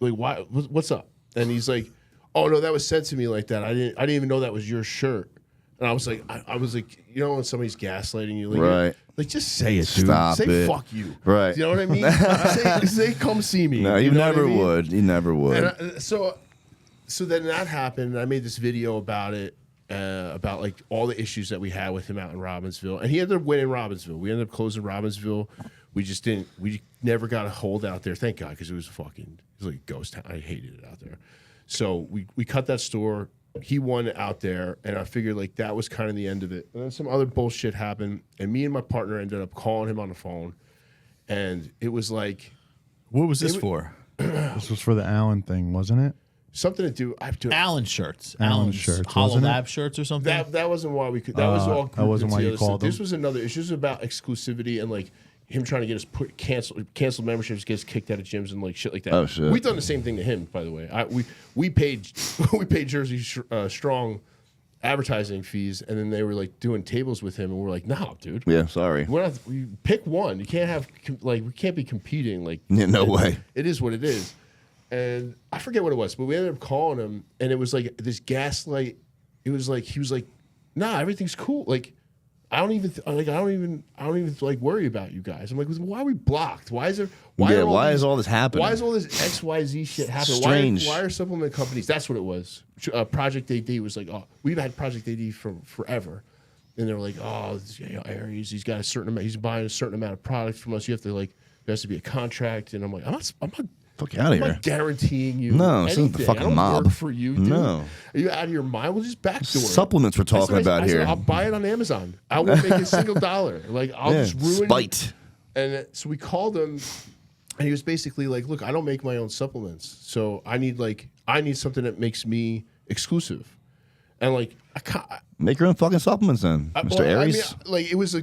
Like, why? What's up?" And he's like, "Oh no, that was sent to me like that. I didn't even know that was your shirt." And I was like, you know, when somebody's gaslighting you, like, Right. like just say it, dude. Stop say it. fuck you. Right. You know what I mean? say come see me. No, you know what I never mean? would. You never would. And so then that happened. And I made this video about it, about like all the issues that we had with him out in Robbinsville, and he ended up winning Robbinsville. We ended up closing Robbinsville. We never got a hold out there. Thank God, because it was like a ghost town. I hated it out there. So we cut that store. He won out there, and I figured like that was kind of the end of it. And then some other bullshit happened, and me and my partner ended up calling him on the phone, and it was like What was this for? This was for the Allen thing, wasn't it? something to do. I have to. Allen shirts. Allen Allen's shirts, Hollow wasn't it? Lab shirts or something? That wasn't why we could. That was all. that wasn't grouped why you together. So called This them? was another. It's just about exclusivity and like him trying to get us canceled memberships, get us kicked out of gyms and like shit like that. Oh, shit. We've done the same thing to him, by the way. We paid Jersey Strong advertising fees, and then they were like doing tables with him, and we're like, nah, dude. Yeah, sorry. We're not. We pick one. You can't have like we can't be competing. Like Yeah, no way. It is what it is. And I forget what it was, but we ended up calling him, and it was like this gaslight. It was like he was like, "Nah, everything's cool. Like, I don't even like worry about you guys." I'm like, "Why are we blocked? Why is there? Why is all this happening? Why is all this XYZ shit happening? Strange. Why are supplement companies? That's what it was. Project AD was like, oh, we've had Project AD for forever, and they're like, oh, this, Aries, he's got a certain amount. He's buying a certain amount of product from us. You have to like, there has to be a contract, and I'm like, I'm not Fuck out of I'm here. not guaranteeing you. No, this isn't the anything. fucking I don't mob. Work for you, dude. No. Are you out of your mind? We'll just backdoor it. Supplements we're talking about I said, here. I'll buy it on Amazon. I won't make a single dollar. Like I'll Yeah, just ruin spite. And so we called him, And he was basically like, look, I don't make my own supplements. So I need something that makes me exclusive. And like, Make your own fucking supplements then, Mr. Aries. Like it was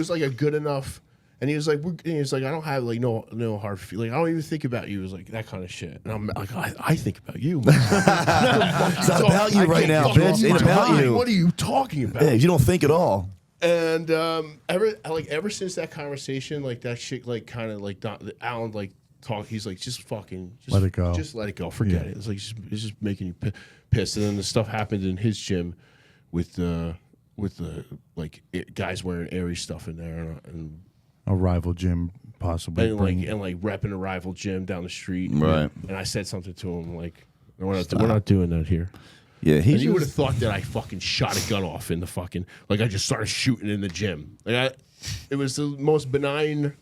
like a good enough. And he was like, I don't have like no hard feeling. I don't even think about you. It was like that kind of shit. And I'm like, I think about you. It's not about you right now, bitch. It's about you. What are you talking about? Yeah, you don't think at all. And ever since that conversation, like that shit, like kind of like Alan like talk. He's like, just let it go. Just let it go. Forget it. It's like it's just making you pissed. And then the stuff happened in his gym with the like guys wearing Aries stuff in there and A rival gym possibly. and like repping a rival gym down the street. Right. And I said something to him like, we're not doing that here. Yeah, And you would have thought that I fucking shot a gun off in the fucking, like I just started shooting in the gym. Like it was the most benign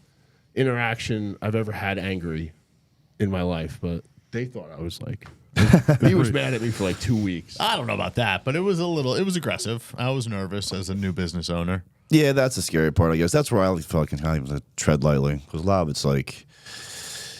interaction I've ever had angry in my life, but they thought I was like, he was mad at me for like 2 weeks. I don't know about that, but it was aggressive. I was nervous as a new business owner. Yeah, that's the scary part, I guess. That's where I fucking kind of tread lightly. Because a lot of it's like...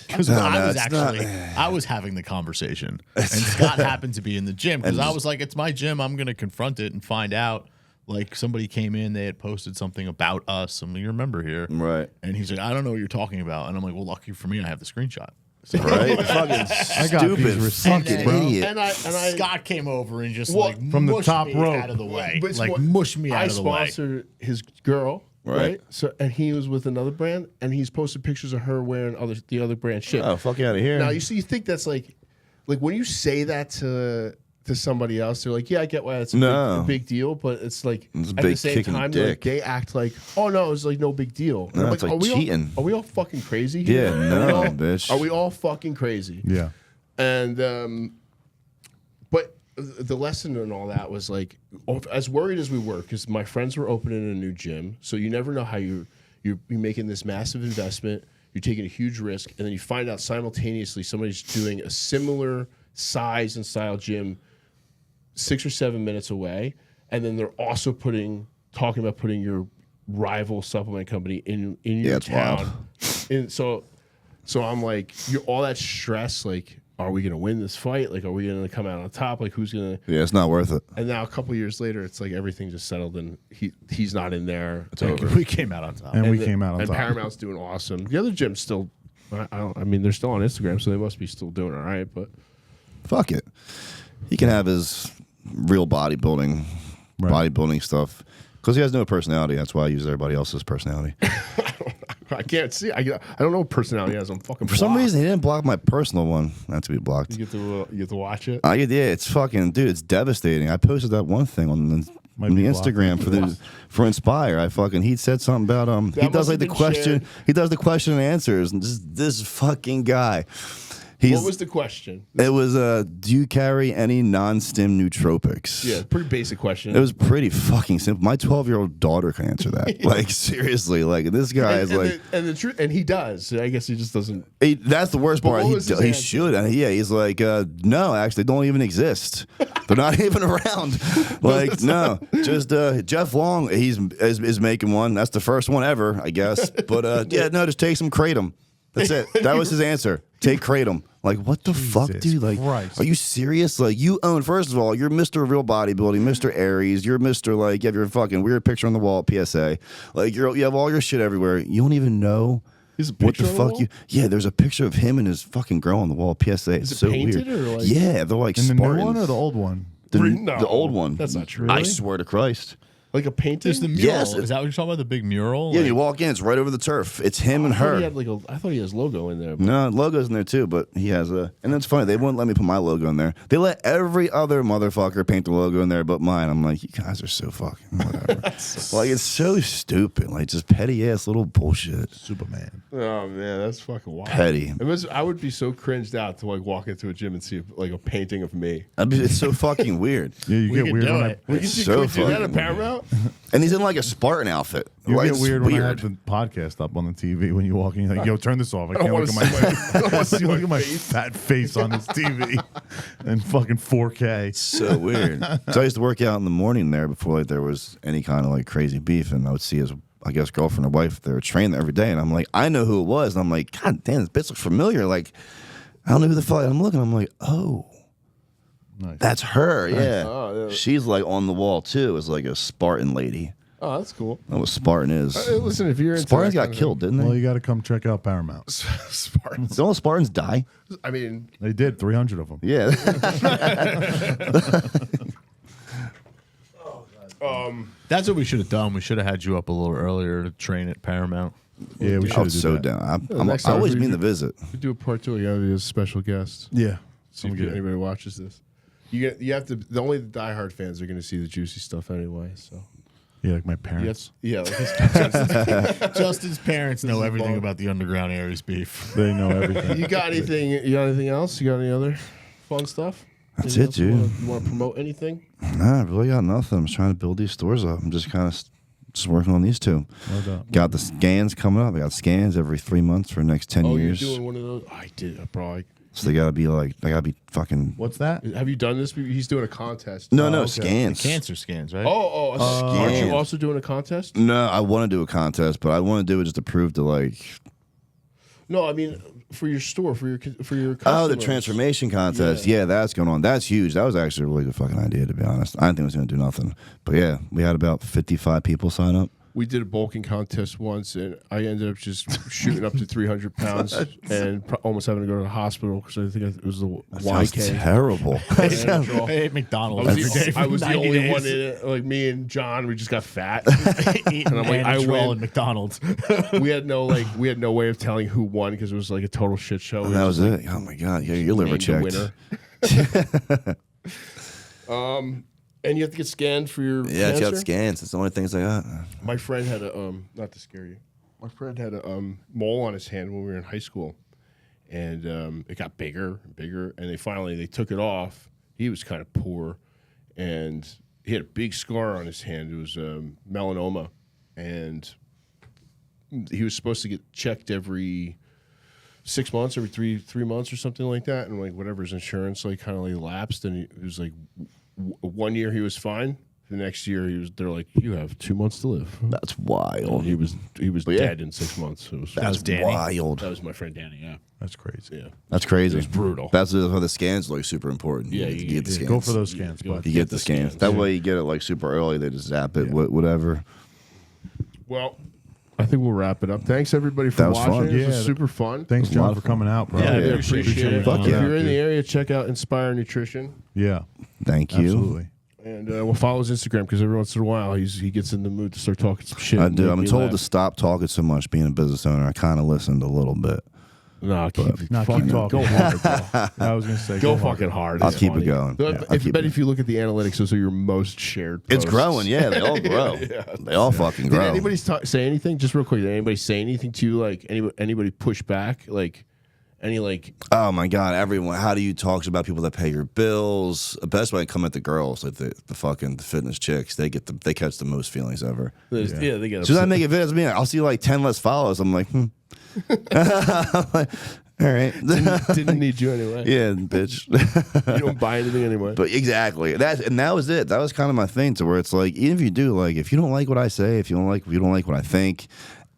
Because I was having the conversation, and Scott happened to be in the gym because I was like, "It's my gym. I'm going to confront it and find out." Like somebody came in, they had posted something about us, and you remember here, Right. And he's like, "I don't know what you're talking about," and I'm like, "Well, lucky for me, I have the screenshot." So, Right? Fucking stupid fucking idiot. And I Scott came over and just Well, like from the mushed top me rope. out of the way, But it's like what- mush me out I of the way. sponsored his girl, right? Right. So and he was with another brand, and he's posted pictures of her wearing the other brand shit. Oh, fuck you out of here. Now you think that's like when you say that to somebody else, they're like, yeah, I get why it's a big deal, but it's like It's a at the big same kick in the time, dick. like, they act like, oh no, it's like no big deal. And No, I'm it's like are we cheating. Are we all fucking crazy here? Yeah, no, bitch. Are we all fucking crazy? Yeah. And but the lesson in all that was like, as worried as we were, because my friends were opening a new gym, so you never know how you're making this massive investment, you're taking a huge risk, and then you find out simultaneously somebody's doing a similar size and style gym 6 or 7 minutes away, and then they're also talking about putting your rival supplement company in your it's wild. town. And so I'm like, all that stress, like, are we gonna win this fight? Like, are we gonna come out on top? Like, who's gonna? Yeah, it's not worth it. And now a couple years later, it's like everything just settled, and he's not in there. It's Like, over. we came out on top. And we came out on and top. Paramount's doing awesome. The other gym's still, I mean, they're still on Instagram, so they must be still doing all right. But Fuck it. He can have his real bodybuilding stuff. Because he has no personality. That's why I use everybody else's personality. I can't see. I don't know what personality has. I'm fucking. For some blocked. reason, he didn't block my personal one. Not to be blocked. you get to watch it. Yeah, it's fucking, dude, it's devastating. I posted that one thing on the Might be Instagram for Inspyr. He said something about he That does must like the have been question. shared. He does the question and answers, and this fucking guy. He's, What was the question? It was do you carry any non-stim nootropics? Yeah, pretty basic question. It was pretty fucking simple. My 12-year-old daughter can answer that. Like, seriously, like this guy is like, the truth, and he does. I guess he just doesn't. that's the worst But part. what He was his answer? should. And yeah, he's like, no, actually, they don't even exist. They're not even around. Like, no, just Jeff Long. Is making one. That's the first one ever, I guess. But yeah, no, just take some kratom. That's it. That was his answer. Take kratom. Like, what the fuck, dude? Like, Christ. are you serious? Like, you own, first of all, you're Mr. Real Bodybuilding, Mr. Aries, you're Mr. Like, you have your fucking weird picture on the wall at PSA. Like, you have all your shit everywhere. You don't even know There's a what picture the on the fuck wall? you. Yeah, there's a picture of him and his fucking girl on the wall at PSA. It's it so painted weird. or, like- Yeah, they're like In the Spartans. new one or the old one? No, the old one. That's not true. I swear to Christ. Like a painting. There's the mural. Yes. Is that what you're talking about? The big mural? Yeah, Like- you walk in, it's right over the turf. It's him and I thought her. he had I thought he has logo in there. But No, logo's in there too, but he has a. And that's funny. They wouldn't let me put my logo in there. They let every other motherfucker paint the logo in there, but mine. I'm like, you guys are so fucking whatever. Like, it's so stupid. Like, just petty ass little bullshit. Superman. Oh man, that's fucking wild. Petty. I would be so cringed out to like walk into a gym and see like a painting of me. I mean, it's so fucking weird. Yeah, you We get could weird do when it. We It's can so do that fucking at Paramount. And he's in like a Spartan outfit. You Like, get it's weird when I have weird. the podcast up on the TV when you walk in. You're like, yo, turn this off. I can't wanna look at see I don't wanna see look my at my face. fat face on this TV and fucking 4K. So weird. So I used to work out in the morning there before like there was any kind of like crazy beef, and I would see his I guess, girlfriend or wife, they were trained there every day. And I'm like, I know who it was. And I'm like, God damn, this bitch looks familiar. Like, I don't know who the fuck. I'm looking, I'm like, oh, Nice. that's her. Yeah. Oh, yeah. She's like on the wall too, as like a Spartan lady. Oh, that's cool. That's what Spartan is. Listen, if you're into Spartans that got kind of killed, didn't they? Well, you got to come check out Paramount. Spartans. Don't all Spartans die? I mean, They did 300 of them. Yeah. That's what we should have done. We should have had you up a little earlier to train at Paramount. Yeah, we I should was have so that. down. next I time always we- mean to visit. we do a part 2. You gotta be a special guest. Yeah. See if anybody watches this. You have to. Only the diehard fans are going to see the juicy stuff anyway. So Yeah, like my parents. yes, yeah. Like Justin's parents know everything about the Underground Aries beef. They know everything. you got anything? You got anything else? You got any other fun stuff? That's Anything it, else dude. You want to promote anything? Nah, I really got nothing. I'm just trying to build these stores up. I'm just kind of just working on these two. No doubt. Got the scans coming up. I got scans every 3 months for the next 10 Oh, years. you're doing one of those. I did, bro. So they gotta be like, they gotta be fucking. What's that? Have you done this? He's doing a contest. No, no, okay. scans. Cancer scans, right? Aren't you Scans. also doing a contest? No, I want to do a contest, but I want to do it just to prove to like. No, I mean for your store, for your customers. Oh, the transformation contest. Yeah, that's going on. That's huge. That was actually a really good fucking idea, to be honest. I didn't think it was going to do nothing. But yeah, we had about 55 people sign up. We did a bulking contest once, and I ended up just shooting up to 300 pounds and almost having to go to the hospital because I think it was the Sounds YK. terrible. I ate McDonald's every day. I was the 90 only days. one in it. Like me and John, we just got fat. Eating And I'm like, I Anatral win. at McDonald's. we had no way of telling who won because it was like a total shit show. And that was it. Oh my god, yeah, your liver named the checked. winner. And you have to get scanned for your Yeah, cancer? I got scans. It's the only things I got. My friend had a not to scare you. My friend had a mole on his hand when we were in high school, and it got bigger and bigger. And they took it off. He was kind of poor, and he had a big scar on his hand. It was melanoma, and he was supposed to get checked every 6 months, every three months or something like that. And like whatever his insurance like kind of like lapsed, and it was like 1 year he was fine. The next year they're like, you have 2 months to live. That's wild. He was yeah. dead in 6 months. It was, That's Danny. wild. that was my friend Danny. Yeah, That's crazy. yeah. That's crazy. It was brutal. That's why the scans are like super important. Yeah, you get the scans. Go for those scans, Go. bud. You get the scans. That way you get it like super early. They just zap it, Yeah. whatever. Well, I think we'll wrap it up. Thanks everybody for That was watching. fun. It was Yeah. super fun. Thanks, It was a lot John, of for fun. coming out, bro. Yeah, I Yeah, really appreciate it. Fuck If yeah. you're in the area, check out Inspyr Nutrition, Yeah, Thank you. absolutely. and we'll follow his Instagram because every once in a while he gets in the mood to start talking some shit. I and do. make I'm me told laugh. to stop talking so much. Being a business owner, I kind of listened a little bit. No, keep No, keep talking. Go hard, bro. I was gonna say, Go hard. fucking hard. I'll It's keep it funny. going. But Yeah, I'll keep bet it. if you look at the analytics, those are your most shared. It's posts. growing. Yeah, they all grow. They all fucking Did grow. anybody say anything? Just real quick. Did anybody say anything to you? Like anybody push back? Like any like? Oh my god, everyone! How do you talk about people that pay your bills? The best way I come at the girls, like the fucking fitness chicks. They catch the most feelings ever. Yeah, they get. As soon as I upset. make a video, me, I'll see like 10 less followers. I'm like, I'm like, all right, Didn't need you anyway. yeah, bitch. You don't buy anything anyway. But exactly, that was it. That was kind of my thing, to where it's like, even if you do, like, if you don't like what I say, if you don't like what I think,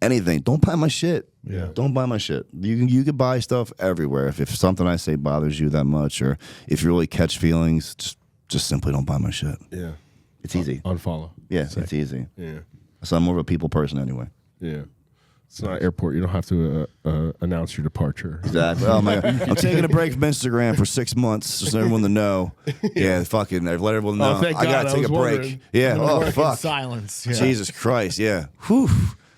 anything, don't buy my shit. Yeah. Don't buy my shit. You can buy stuff everywhere. If something I say bothers you that much, or if you really catch feelings, just simply don't buy my shit. Yeah. It's easy. Unfollow. Yeah, it's easy. Yeah. So I'm more of a people person anyway. Yeah. It's not airport. You don't have to announce your departure. Exactly. Oh my god. I'm taking a break from Instagram for 6 months, just so everyone to know. Yeah, fucking. I've let everyone know. Oh, thank I gotta God, I take a was break. wondering. Yeah. Oh Work in fuck. silence. Yeah. Jesus Christ. Yeah. Whew.